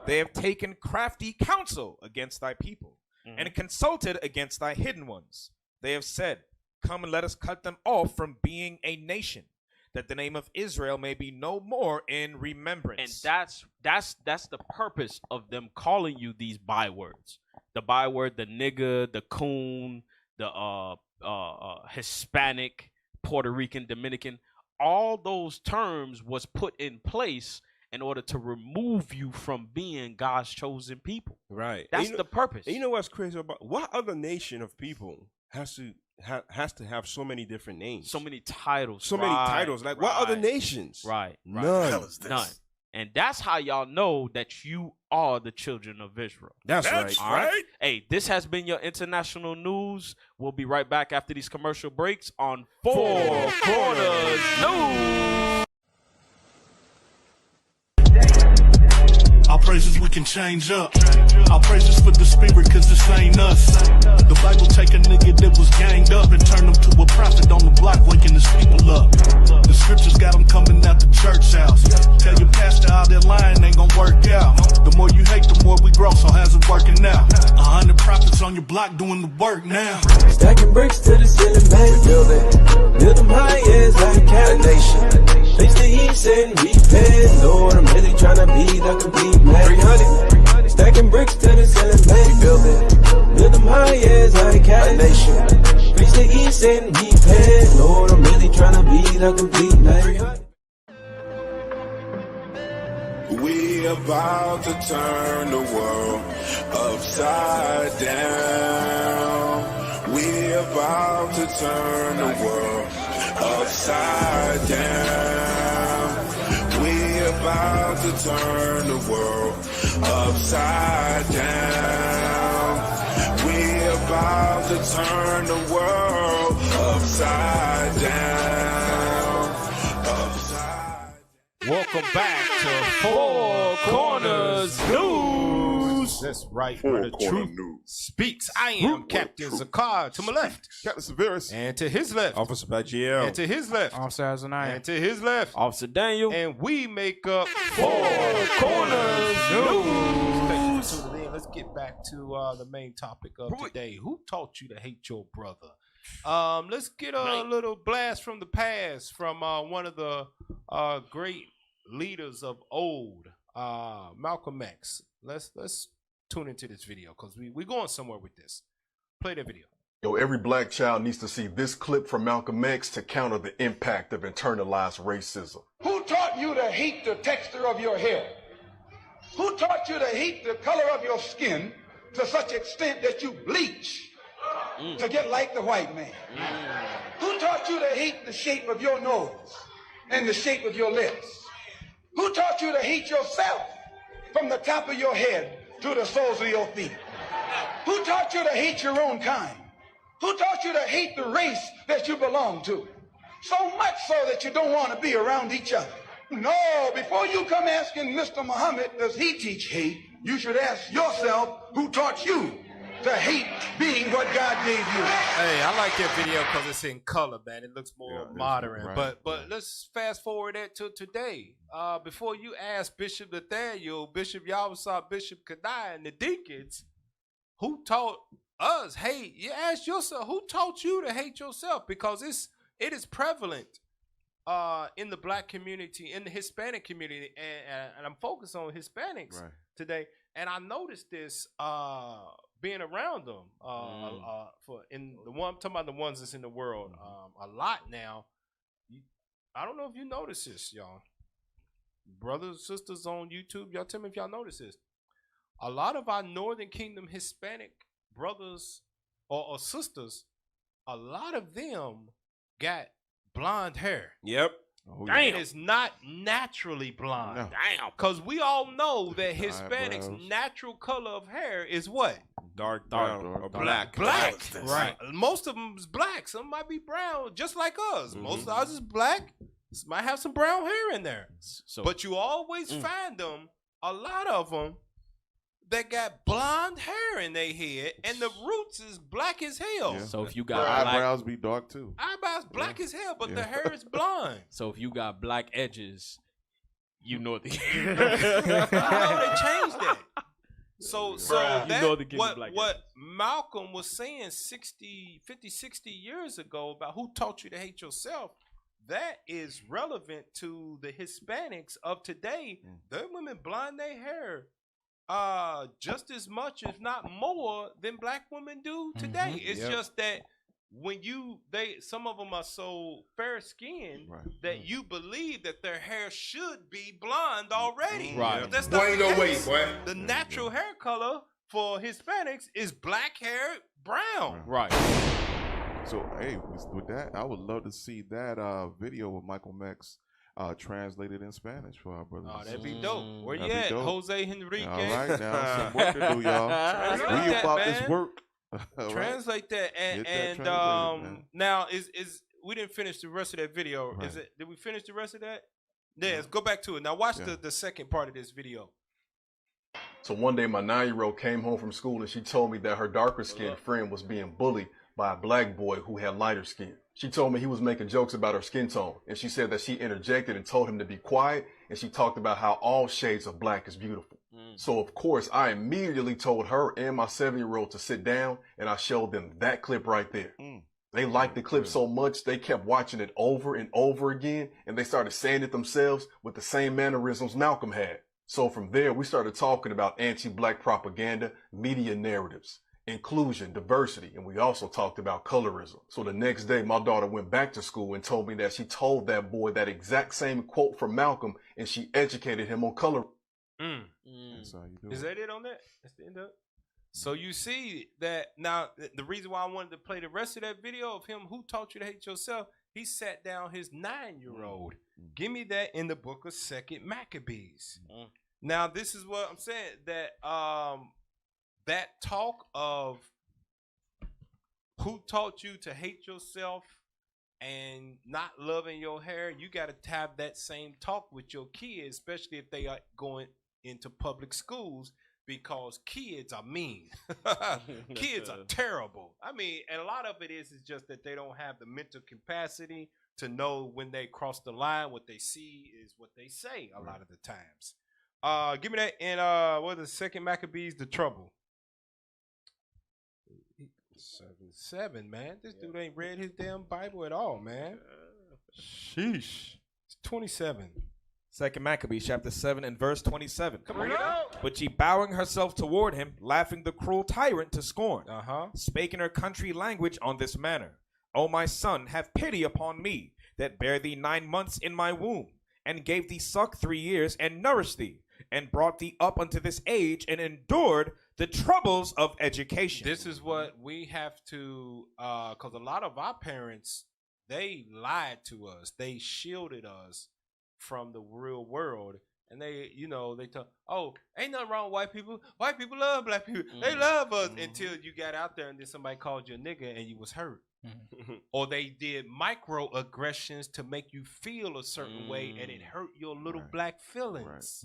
They have taken crafty counsel against thy people, and consulted against thy hidden ones. They have said, come and let us cut them off from being a nation, that the name of Israel may be no more in remembrance. And that's the purpose of them calling you these bywords. The byword, the nigga, the coon, the Hispanic, Puerto Rican, Dominican, all those terms was put in place in order to remove you from being God's chosen people. Right. That's the purpose. And you know what's crazy about what other nation of people has to have so many different names, so many titles, so many titles? Like what other nations? Right. None. What the hell is this? None. And that's how y'all know that you are the children of Israel. That's right. All right. Hey, this has been your international news. We'll be right back after these commercial breaks on Four Corners News. Our praises we can change up. Our praises for the spirit, cause this ain't us. The Bible take a nigga that was ganged up and turn him to a prophet on the block, waking his people up. The scriptures got them coming out the church house. Tell your pastor all that lying ain't gonna work out. The more you hate, the more we grow, so how's it working out? 100 prophets on your block doing the work now. Stacking bricks to the ceiling, man. Build them high as like a nation. Face the east and repent. Lord, I'm really tryna be the complete man. 300. Stacking bricks to the ceiling, man. Build them high as like a nation. Face the east and repent. Lord, I'm really tryna be the complete man. We about to turn the world upside down. We about to turn the world upside down. We about to turn the world upside down. We about to turn the world upside down. Welcome back to Four Corners News. That's right, where the truth speaks. I am Captain Zakar to my left, Captain Severus, and to his left, Officer Bagiel, and to his left, Officer Azaniah, and to his left, Officer Daniel, and we make up Four Corners News. Let's get back to the main topic of today. Who taught you to hate your brother? Let's get a little blast from the past from one of the great leaders of old, Malcolm X. Let's tune into this video because we're going somewhere with this. Play the video. Yo, every black child needs to see this clip from Malcolm X to counter the impact of internalized racism. Who taught you to hate the texture of your hair? Who taught you to hate the color of your skin to such extent that you bleach to get like the white man? Who taught you to hate the shape of your nose and the shape of your lips? Who taught you to hate yourself from the top of your head to the soles of your feet? Who taught you to hate your own kind? Who taught you to hate the race that you belong to? So much so that you don't want to be around each other. No, before you come asking Mr. Muhammad, does he teach hate? You should ask yourself, who taught you to hate being what God gave you? Hey, I like that video because it's in color, man. It looks more modern. right, But let's fast forward that to today. Before you ask Bishop Nathaniel, Bishop Yawasab, Bishop Kadai, and the deacons, who taught us hate? You ask yourself, who taught you to hate yourself? Because it is prevalent in the black community, in the Hispanic community, and I'm focused on Hispanics today. And I noticed this being around them I'm talking about the ones that's in the world a lot now. I don't know if you notice this, y'all. Brothers and sisters on YouTube, y'all tell me if y'all notice this. A lot of our Northern Kingdom Hispanic brothers or sisters, a lot of them got blonde hair. Yep. Damn. It's not naturally blonde. No. Damn. Because we all know that Hispanics' natural color of hair is what? Dark brown or black. Black. Right. Most of them is black. Some might be brown, just like us. Most of ours is black. Might have some brown hair in there. But you always find them, a lot of them, that got blonde hair in their head, and the roots is black as hell. Yeah. So if you got eyebrows be dark too. Eyebrows black as hell, but the hair is blonde. So if you got black edges, you know the I know they changed that. So that you know the what Malcolm was saying 50, 60 years ago about who taught you to hate yourself, that is relevant to the Hispanics of today. Their women blonde their hair just as much, if not more, than black women do today. It's just that when some of them are so fair skinned that you believe that their hair should be blonde already. Right. But that's not the case. boy. The natural hair color for Hispanics is black hair, brown. Right. So hey, with that, I would love to see that video with Michael Mex translated in Spanish for our brothers. Oh, that'd be dope. Where you at, Jose Henrique? All right, now some work to do, y'all. We about this work. Translate that, and now is we didn't finish the rest of that video. Right. Did we finish the rest of that? Yeah, let's go back to it. Now watch the second part of this video. So one day my 9-year-old came home from school and she told me that her darker skinned friend was being bullied by a black boy who had lighter skin. She told me he was making jokes about her skin tone, and she said that she interjected and told him to be quiet, and she talked about how all shades of black is beautiful. So of course I immediately told her and my 7-year-old to sit down, and I showed them that clip right there. They liked the clip so much they kept watching it over and over again, and they started saying it themselves with the same mannerisms Malcolm had. So from there we started talking about anti-black propaganda, media narratives, inclusion, diversity, and we also talked about colorism. So the next day, my daughter went back to school and told me that she told that boy that exact same quote from Malcolm, and she educated him on color. That's how you do Is that it on that? That's the end of it? So you see that now the reason why I wanted to play the rest of that video of him, who taught you to hate yourself, he sat down his 9-year-old. Give me that in the book of 2nd Maccabees. Now this is what I'm saying, that that talk of who taught you to hate yourself and not loving your hair, you got to have that same talk with your kids, especially if they are going into public schools, because kids are mean. Kids are terrible. I mean, and a lot of it is just that they don't have the mental capacity to know when they cross the line. What they see is what they say a lot of the times. Give me that in what is 2nd Maccabees, the trouble. 7, man. This dude ain't read his damn Bible at all, man. Sheesh. It's 27. 2nd Maccabees chapter 7 and verse 27. Come on. But she, bowing herself toward him, laughing the cruel tyrant to scorn, spake in her country language on this manner: O my son, have pity upon me, that bare thee 9 months in my womb, and gave thee suck 3 years, and nourished thee, and brought thee up unto this age, and endured the troubles of education. This is what we have to, because a lot of our parents, they lied to us. They shielded us from the real world. And and they, they talk, oh, ain't nothing wrong with white people. White people love black people. They love us until you got out there and then somebody called you a nigga and you was hurt. Or they did microaggressions to make you feel a certain way and it hurt your little black feelings.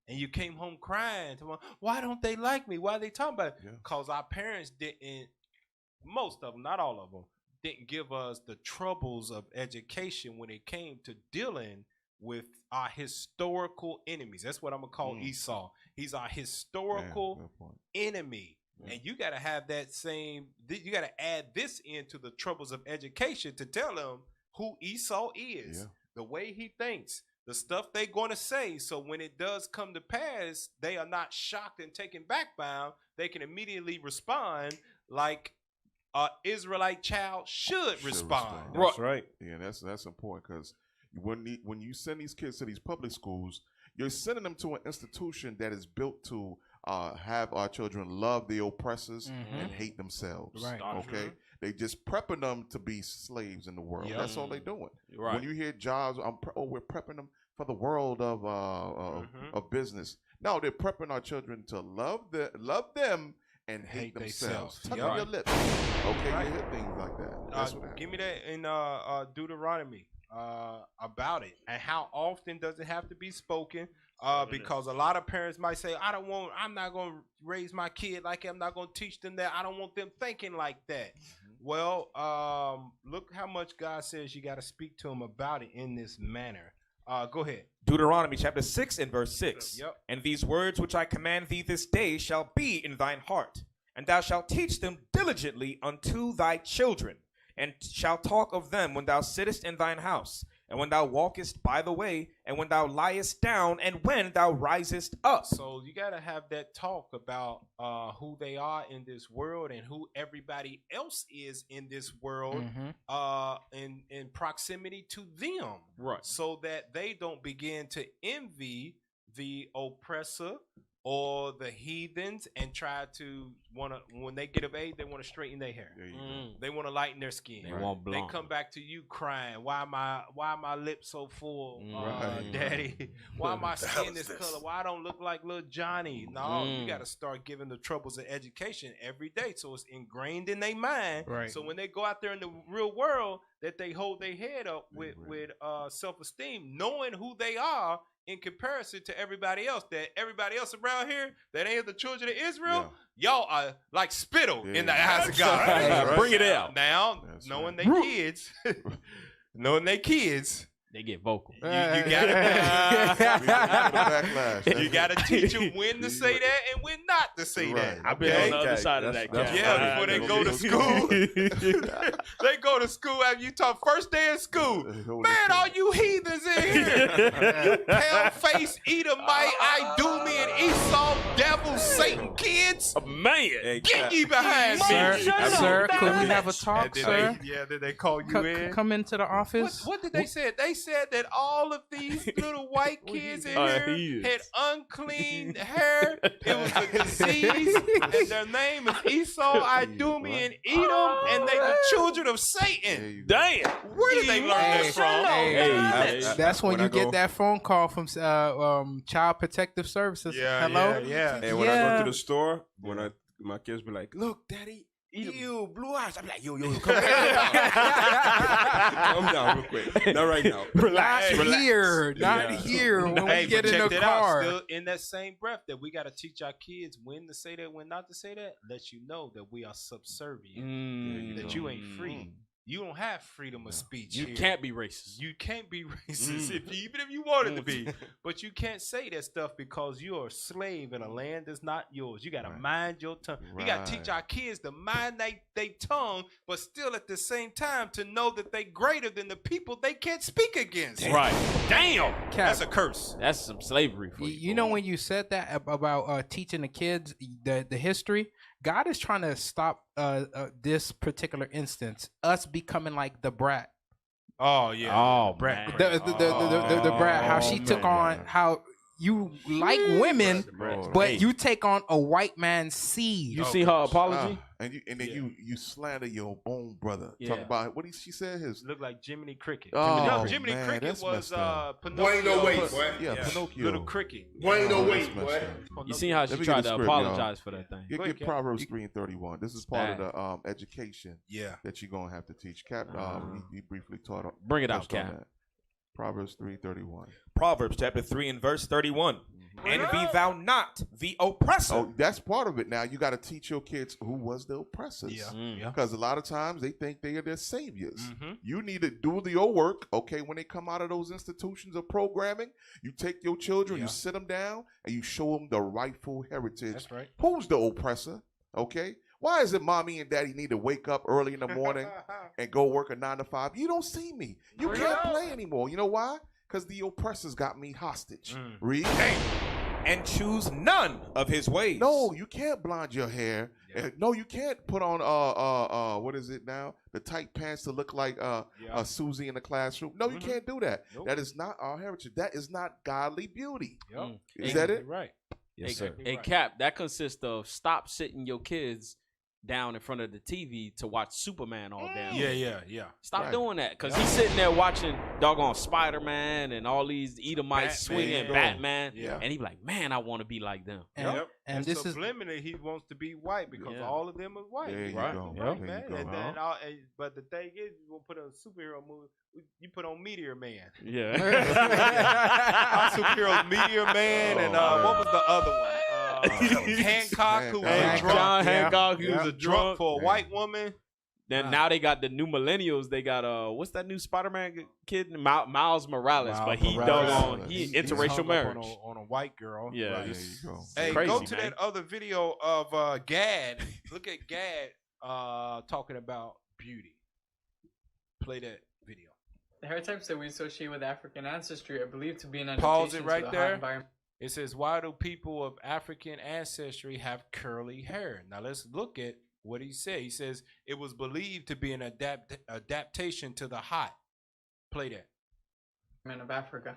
And you came home crying. Why don't they like me? Why are they talking about it? Because our parents didn't, most of them, not all of them, didn't give us the troubles of education when it came to dealing with our historical enemies. That's what I'm going to call Esau. He's our historical enemy. And you got to have that same, you got to add this into the troubles of education to tell them who Esau is, the way he thinks, the stuff they're going to say. So when it does come to pass, they are not shocked and taken back bound. They can immediately respond like an Israelite child should respond. That's right. Yeah, that's important because when you send these kids to these public schools, you're sending them to an institution that is built to have our children love the oppressors and hate themselves. Right. Okay. They just prepping them to be slaves in the world. That's all they're doing. Right. When you hear jobs, we're prepping them for the world of business. No, they're prepping our children to love them and hate themselves. Tuck your lips. Okay, you hear things like that. That's what give me that in Deuteronomy about it, and how often does it have to be spoken? Because a lot of parents might say, I'm not going to raise my kid like that. I'm not going to teach them that. I don't want them thinking like that. Well, look how much God says you got to speak to them about it in this manner. Go ahead. Deuteronomy chapter 6 and verse 6. And these words which I command thee this day shall be in thine heart, and thou shalt teach them diligently unto thy children, and shalt talk of them when thou sittest in thine house, and when thou walkest by the way, and when thou liest down, and when thou risest up. So you got to have that talk about who they are in this world and who everybody else is in this world in proximity to them. Right. So that they don't begin to envy the oppressor or the heathens and try to when they get of age, they want to straighten their hair. They want to lighten their skin. They want blonde. They come back to you crying, why my lips so full, daddy? Why my skin this color? Why I don't look like little Johnny? No, you got to start giving the troubles of education every day, so it's ingrained in their mind. Right. So when they go out there in the real world, that they hold their head up with self-esteem, knowing who they are in comparison to everybody else, that everybody else around here that ain't the children of Israel, y'all are like spittle in the eyes of God. Right. Bring it out. Now, knowing they kids, they get vocal. You gotta teach them when to say that and when not to say that. I've been on the other side of that. Before they go to school, they go to school after you talk first day of school. Man, all you heathens in here, you pale face, Edomite, Idume, and Esau, devil, Satan kids. Man, get ye behind me, sir. Could we have a talk, sir? Did they call you in? Come into the office. What did they say? They said that all of these little white kids in here had unclean hair. It was a disease, and their name is Esau, Idume, and Edom, and they the children of Satan. Damn, where did they learn this from? That's when you get that phone call from Child Protective Services. Hello. And when I go to the store, my kids be like, "Look, Daddy, ew, blue eyes." I'm like, yo, come down. Calm down real quick. Not right now. Relax. Not here. When we get in the car. Still in that same breath that we got to teach our kids when to say that, when not to say that. Let you know that we are subservient. That you ain't free. You don't have freedom of speech. You can't be racist. You can't be racist, even if you wanted to be. But you can't say that stuff because you're a slave in a land that's not yours. You got to mind your tongue. We got to teach our kids to mind their tongue, but still at the same time to know that they greater than the people they can't speak against. Right. Damn. That's a curse. That's some slavery for you. You know, when you said that about teaching the kids the history, God is trying to stop this particular instance, us becoming like the brat. Oh yeah. Oh, brat. The brat. How she took on. How you like women, but you take on a white man's seed. You see her apology? And then you slander your own brother. Talk about what she said. His look like Jiminy Cricket. Oh, no, Jiminy man, Cricket that's was messed up. Pinocchio. Boy, ain't no way, boy. Yeah, Pinocchio. Little Cricket. Boy, ain't no way, that's messed boy. up. You see how she Let me tried get the to script, apologize y'all. for that thing? Get Proverbs 3 and 31. This is part of the education Yeah. that you're gonna have to teach. Cap, he briefly taught. Bring it out, touched on Cap. that. Proverbs 3:31. Proverbs chapter 3 and verse 31. Envy thou not the oppressor. Oh, that's part of it. Now you got to teach your kids who was the oppressors. Yeah. Because a lot of times they think they are their saviors. Mhm. You need to do your work. Okay, when they come out of those institutions of programming, you take your children, you sit them down, and you show them the rightful heritage. That's right. Who's the oppressor? Okay. Why is it mommy and daddy need to wake up early in the morning and go work a 9 to 5? You don't see me. You can't play anymore. You know why? Because the oppressors got me hostage. Read. And choose none of his ways. No, you can't blonde your hair. No, you can't put on what is it now? The tight pants to look like Susie in the classroom. No, you can't do that. Nope. That is not our heritage. That is not godly beauty. Yep. Is that it? Right. Yes, sir. Hey, Cap, that consists of stop sitting your kids down in front of the TV to watch Superman all damn day. Yeah. Stop doing that, because he's sitting there watching doggone Spider-Man and all these Edomites swinging Batman, and he be like, man, I want to be like them. And this is subliminally, he wants to be white because all of them are white. There you Right. go. Right, There man. you go. And then but the thing is, you gonna put a superhero movie. You put on Meteor Man. Yeah. Our superhero Meteor Man, and what was the other one? Hancock, who was a drunk. John Hancock, He was a drunk for a white woman. Then now they got the new millennials. They got what's that new Spider-Man kid? Miles Morales, but he interracial marriage on a white girl. Yeah, There you go. Hey, crazy, go to man. that other video of Gad. Look at Gad talking about beauty. Play that video. The hair types that we associate with African ancestry are believed to be an Pause adaptation it right to the hot there. environment. It says, why do people of African ancestry have curly hair? Now let's look at what he said. He says it was believed to be an adaptation to the hot. Play that. Of Africa.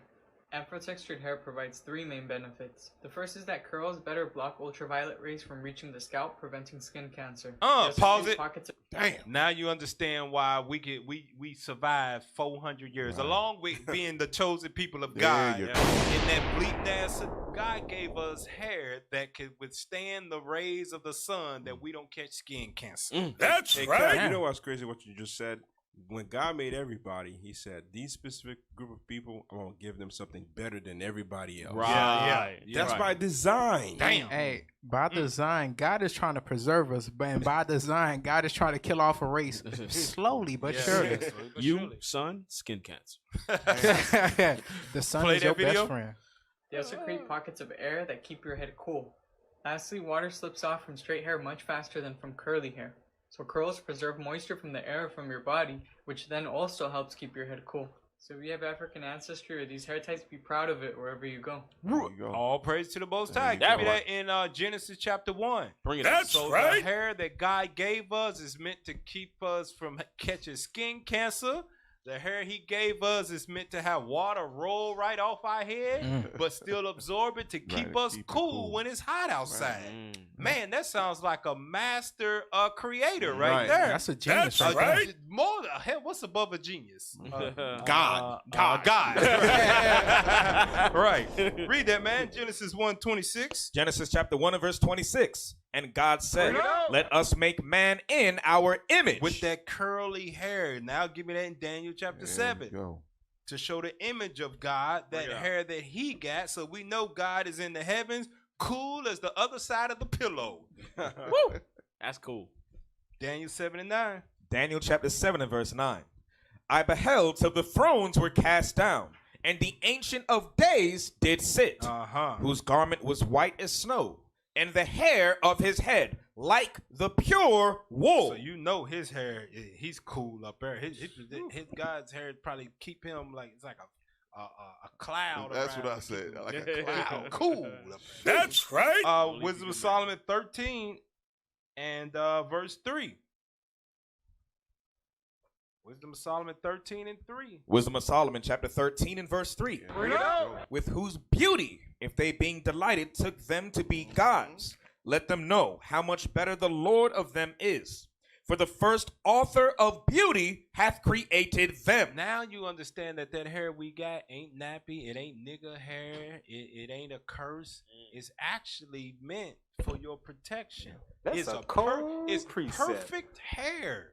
Afro-textured hair provides three main benefits. The first is that curls better block ultraviolet rays from reaching the scalp, preventing skin cancer. Pause it. Pockets of Damn. Now you understand why we survived 400 years, along with being the chosen people of God. you In go. that bleak ass, God gave us hair that could withstand the rays of the sun, that we don't catch skin cancer. That's right. You know what's crazy? What you just said. When God made everybody, He said, "These specific group of people, I'm gonna give them something better than everybody else." Right. That's by design. Damn. Hey, by design, God is trying to preserve us, and by design, God is trying to kill off a race slowly but surely. You, son, skin cancer. The sun Play is your that video. best friend. They also create pockets of air that keep your head cool. Lastly, water slips off from straight hair much faster than from curly hair. So curls preserve moisture from the air from your body, which then also helps keep your head cool. So if you have African ancestry or these hair types, be proud of it wherever you go. All praise to the Most High. Give me that in Genesis chapter 1. Bring it That's So right. the hair that God gave us is meant to keep us from catching skin cancer. The hair He gave us is meant to have water roll right off our head, but still absorb it to keep us cool when it's hot outside. Man, that sounds like a master creator right there. That's a genius. That's right. More hell, what's above a genius? God. God. Right. Read that, man. Genesis 1:26. Genesis chapter 1 and verse 26. And God said, let us make man in our image. With that curly hair. Now give me that in Daniel chapter 7. Go. To show the image of God, that hair that He got, so we know God is in the heavens, cool as the other side of the pillow. Woo! That's cool. Daniel 7 and 9. Daniel chapter 7 and verse 9. I beheld till the thrones were cast down, and the Ancient of Days did sit, whose garment was white as snow, and the hair of his head like the pure wool. So you know his hair, he's cool up there. His God's hair probably keep him like, it's like a cloud. That's around what I him. said. Like a cloud. Cool. That's right. Wisdom of Solomon 13 and verse 3. Wisdom of Solomon 13:3. Wisdom of Solomon, chapter 13 and verse 3. With whose beauty, if they being delighted, took them to be gods, let them know how much better the Lord of them is. For the first author of beauty hath created them. Now you understand that hair we got ain't nappy. It ain't nigga hair. It ain't a curse. It's actually meant for your protection. That's it's a cold it's precept. perfect hair.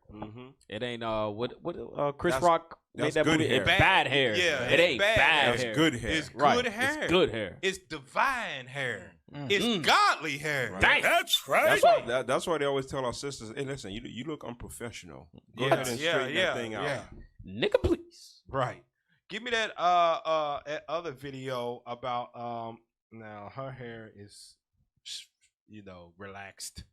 It ain't what Chris That's- Rock made that's that good movie. hair. It's bad hair. Yeah, it ain't bad bad hair. That's hair. good hair. It's Right. good hair. It's good hair. It's divine hair. It's godly hair. Dang. That's right. That's why they always tell our sisters, hey, listen, you look unprofessional. Go Yeah, ahead and straighten that thing out. Nigga, please. Right. Give me that other video about now her hair is relaxed.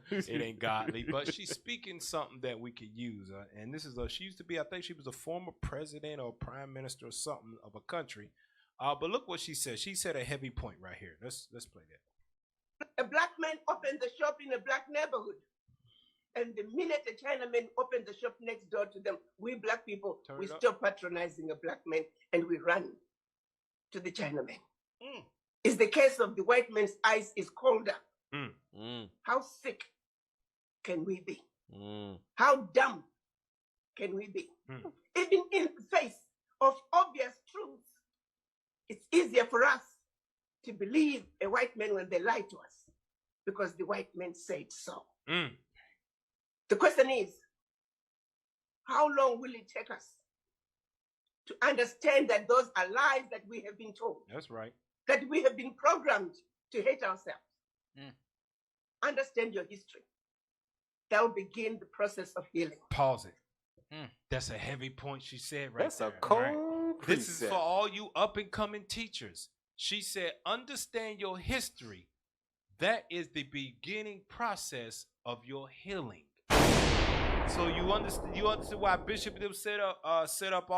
It ain't godly, but she's speaking something that we could use. And this is she used to be, I think she was a former president or prime minister or something of a country. But look what she said. She said a heavy point right here. Let's play that. A black man opened the shop in a black neighborhood. And the minute a Chinaman opened the shop next door to them, we black people, we stop patronizing a black man and we run to the Chinaman. It's the case of the white man's ice is colder. How sick can we be? How dumb can we be? Even in the face of obvious truths, it's easier for us to believe a white man when they lie to us because the white man said so. The question is, how long will it take us to understand that those are lies that we have been told? That's right. That we have been programmed to hate ourselves. Understand your history. That will begin the process of healing. Pause it. That's a heavy point she said right That's there. a cold right? This is precept. for all you up and coming teachers. She said, understand your history. That is the beginning process of your healing. So you understand why Bishop them set up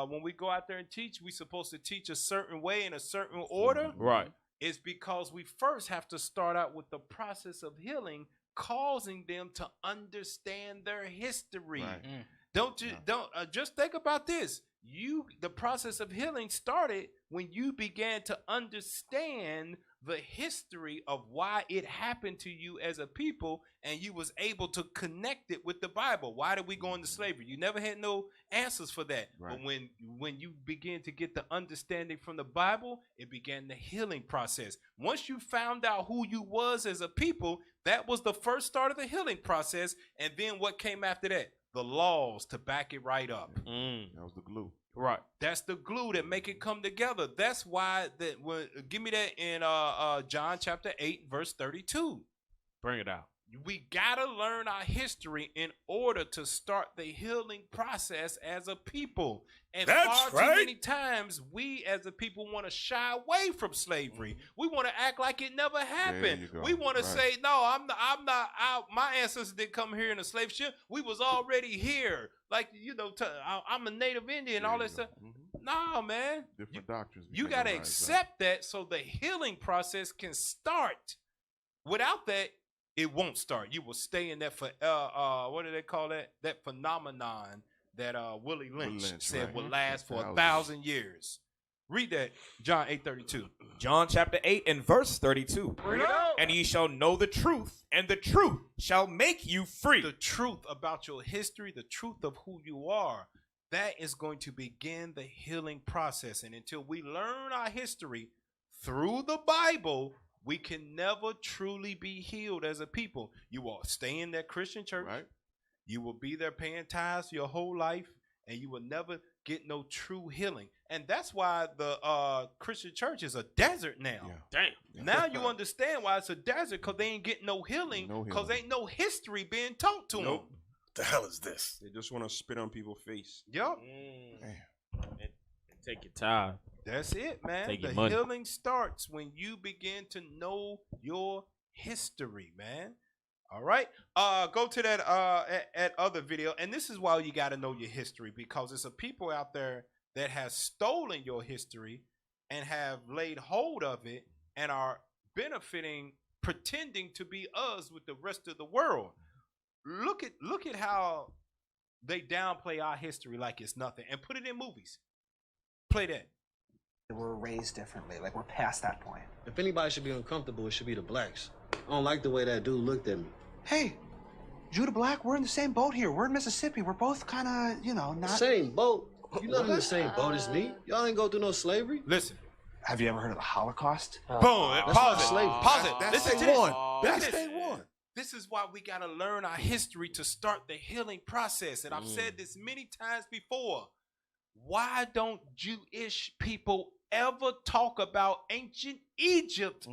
when we go out there and teach, we supposed to teach a certain way in a certain order. Right. It's because we first have to start out with the process of healing, causing them to understand their history. Right. Don't just think about this. The process of healing started when you began to understand the history of why it happened to you as a people, and you was able to connect it with the Bible. Why did we go into slavery? You never had no answers for that. Right. But when you begin to get the understanding from the Bible, it began the healing process. Once you found out who you was as a people, that was the first start of the healing process. And then what came after that? The laws to back it right up. That was the glue. Right. That's the glue that make it come together. That's why give me that in John chapter 8 verse 32. Bring it out. We gotta learn our history in order to start the healing process as a people. And That's far right. too many times we as a people want to shy away from slavery. We want to act like it never happened. We want to say, no, I'm not out. My ancestors didn't come here in a slave ship. We was already here. Like, I'm a native Indian, all that stuff. No, man. Different doctrines. You got to accept that so the healing process can start. Without that, it won't start. You will stay in that what do they call that? That phenomenon that Willie Lynch said would last for 1,000 years. Read that, John 8:32. John chapter 8 and verse 32. And ye shall know the truth, and the truth shall make you free. The truth about your history, the truth of who you are, that is going to begin the healing process. And until we learn our history through the Bible, we can never truly be healed as a people. You will stay in that Christian church. Right. You will be there paying tithes your whole life, and you will never get no true healing. And that's why the Christian church is a desert now. Damn. Now you understand why it's a desert, because they ain't getting no healing, because ain't no history being taught to them. The hell is this? They just want to spit on people's face. Yup. And take your time. That's it, man. Take your the money. healing starts when you begin to know your history, man. All right. Go to that other video. And this is why you got to know your history, because there's a people out there that has stolen your history and have laid hold of it and are benefiting, pretending to be us with the rest of the world. Look at how they downplay our history like it's nothing and put it in movies. Play that. We're raised differently. Like, we're past that point. If anybody should be uncomfortable, it should be the blacks. I don't like the way that dude looked at me. Hey, Judah Black, we're in the same boat here. We're in Mississippi. We're both kind of, you know, not... Same boat? You're not in the same boat as me. Y'all ain't go through no slavery. Listen. Have you ever heard of the Holocaust? Boom. Pause it. Pause it. That's Listen to day this. one. That's day one. This is why we got to learn our history to start the healing process. And I've said this many times before. Why don't Jewish people ever talk about ancient Egypt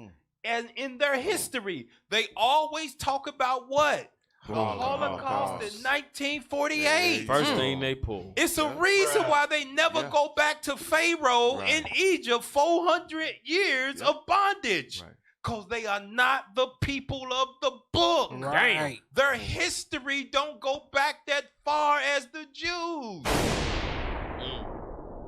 and in their history? They always talk about what? The Holocaust in 1948. First thing they pull. It's a reason why they never go back to Pharaoh in Egypt, 400 years of bondage. Because they are not the people of the book. Right. Their history don't go back that far as the Jews.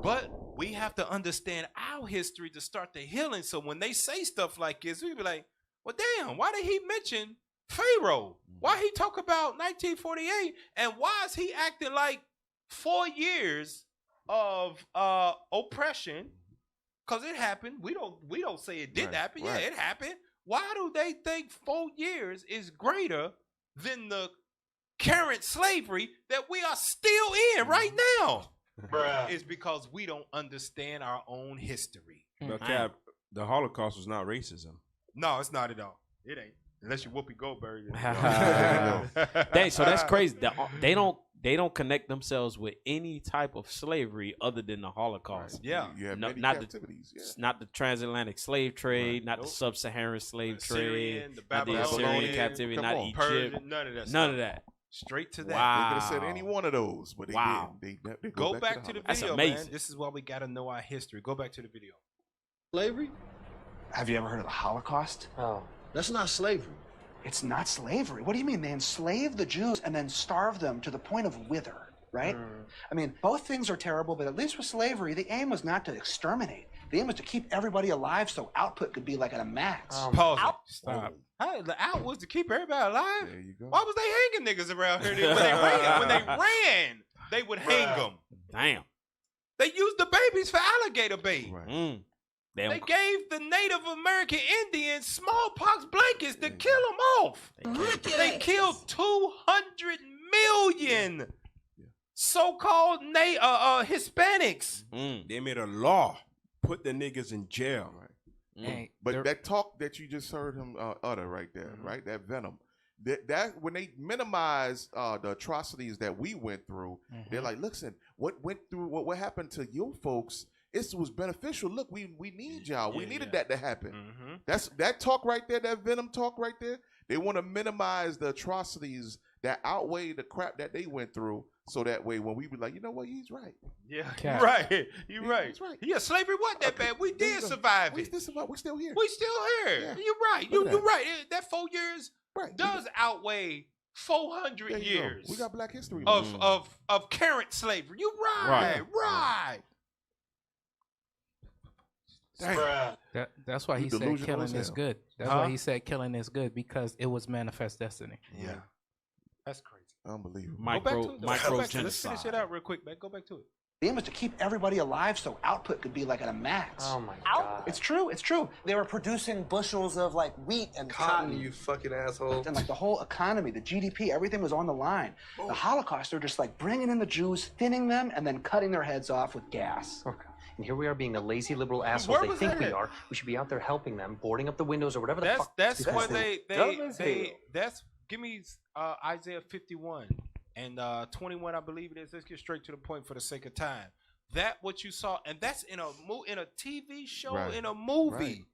But we have to understand our history to start the healing. So when they say stuff like this, we be like, well, damn, why did he mention Pharaoh? Why he talk about 1948? And why is he acting like 4 years of oppression? Because it happened. We don't say it didn't happen. Yeah, it happened. Why do they think 4 years is greater than the current slavery that we are still in right now? It's because we don't understand our own history. But Cap, the Holocaust was not racism. No, it's not at all. It ain't. Unless you Whoopi Goldberg. Dang, so that's crazy. They don't connect themselves with any type of slavery other than the Holocaust. Yeah. Not the transatlantic slave trade, not the sub-Saharan slave trade, not the Assyrian captivity, not Egypt. Persian, none of that. Straight to that. Wow. They could have said any one of those, but they didn't. They go back to the That's video, amazing. man. This is why we got to know our history. Go back to the video. Slavery? Have you ever heard of the Holocaust? Oh. That's not slavery. It's not slavery. What do you mean? They enslaved the Jews and then starved them to the point of wither, right? I mean, both things are terrible, but at least with slavery, the aim was not to exterminate. The aim was to keep everybody alive so output could be like at a max. Pause it. Stop. Hey, the out was to keep everybody alive. There you go. Why was they hanging niggas around here? When they ran, they would hang them. Damn. They used the babies for alligator bait. They gave the Native American Indians smallpox blankets to kill them off. They killed 200 million so-called Hispanics. They made a law, put the niggas in jail. But that talk that you just heard him utter right there, right? That venom. That when they minimize the atrocities that we went through, they're like, listen, what happened to you folks? It was beneficial. Look, we need y'all. We needed that to happen. That's that talk right there, that venom talk right there. They want to minimize the atrocities that outweigh the crap that they went through, so that way when we be like, you know what, he's right. Yeah, you're right. You're right. He's right. Yeah, slavery wasn't that bad. We did survive We it. still survive. We still here. We still here. Yeah. You're right. Look at You're that. right. That 4 years does outweigh 400 There you go. years We got Black History of current slavery. You're right. Right. That's why he said delusional killing as is hell. good. That's why he said killing is good, because it was manifest destiny. Yeah. That's crazy. Unbelievable. Go back to it. Let's finish it out real quick, man. Go back to it. The aim was to keep everybody alive so output could be like at a max. Oh my God. It's true. It's true. They were producing bushels of like wheat and cotton. You fucking asshole. And like the whole economy, the GDP, everything was on the line. The Holocaust, they're just like bringing in the Jews, thinning them, and then cutting their heads off with gas. Okay. And here we are being the lazy liberal assholes they think we are. We should be out there helping them, boarding up the windows or whatever the fuck. That's where that's give me Isaiah 51 and 21, I believe it is. Let's get straight to the point for the sake of time. That what you saw, and that's in a TV show, in a movie,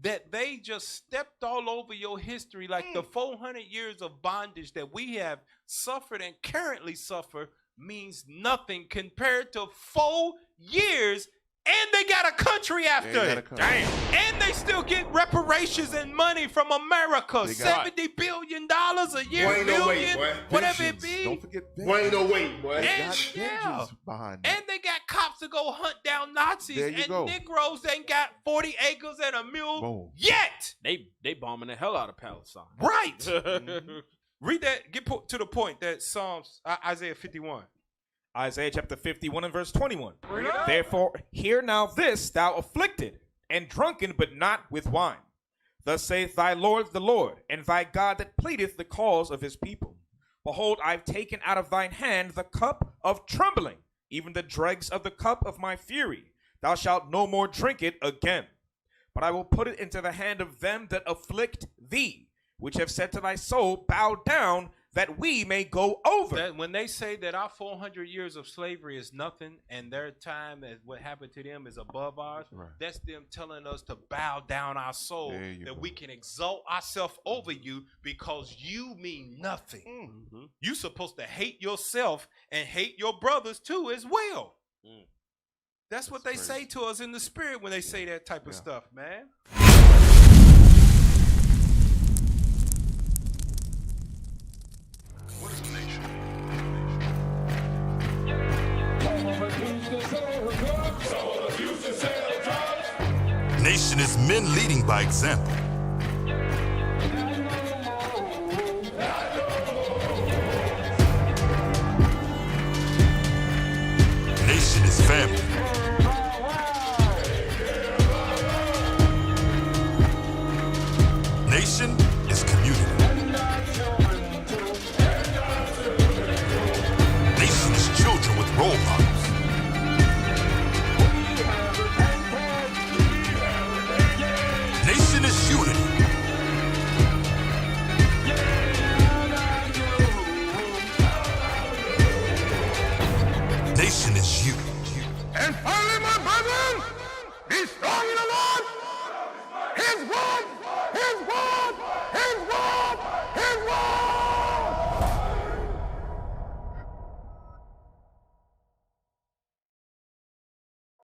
that they just stepped all over your history, like the 400 years of bondage that we have suffered and currently suffer means nothing compared to 4 years. And they got a country after it. Damn. And they still get reparations and money from America. $70 billion a year, whatever it be. Don't forget Wayne no wait, boy. Behind and they got cops to go hunt down Nazis. And Negroes ain't got 40 acres and a mule yet. They bombing the hell out of Palestine. Right. Read that. Get to the point that Isaiah 51. Isaiah chapter 51 and verse 21. Therefore, hear now this, thou afflicted and drunken, but not with wine. Thus saith thy Lord the Lord, and thy God that pleadeth the cause of his people. Behold, I've taken out of thine hand the cup of trembling, even the dregs of the cup of my fury. Thou shalt no more drink it again. But I will put it into the hand of them that afflict thee, which have said to thy soul, bow down, that we may go over. That when they say that our 400 years of slavery is nothing and their time and what happened to them is above ours, that's them telling us to bow down our soul, that we can exalt ourselves over you because you mean nothing. You're supposed to hate yourself and hate your brothers too as well. That's what they say to us in the spirit when they say that type of stuff, man. Nation is men leading by example. Nation is family.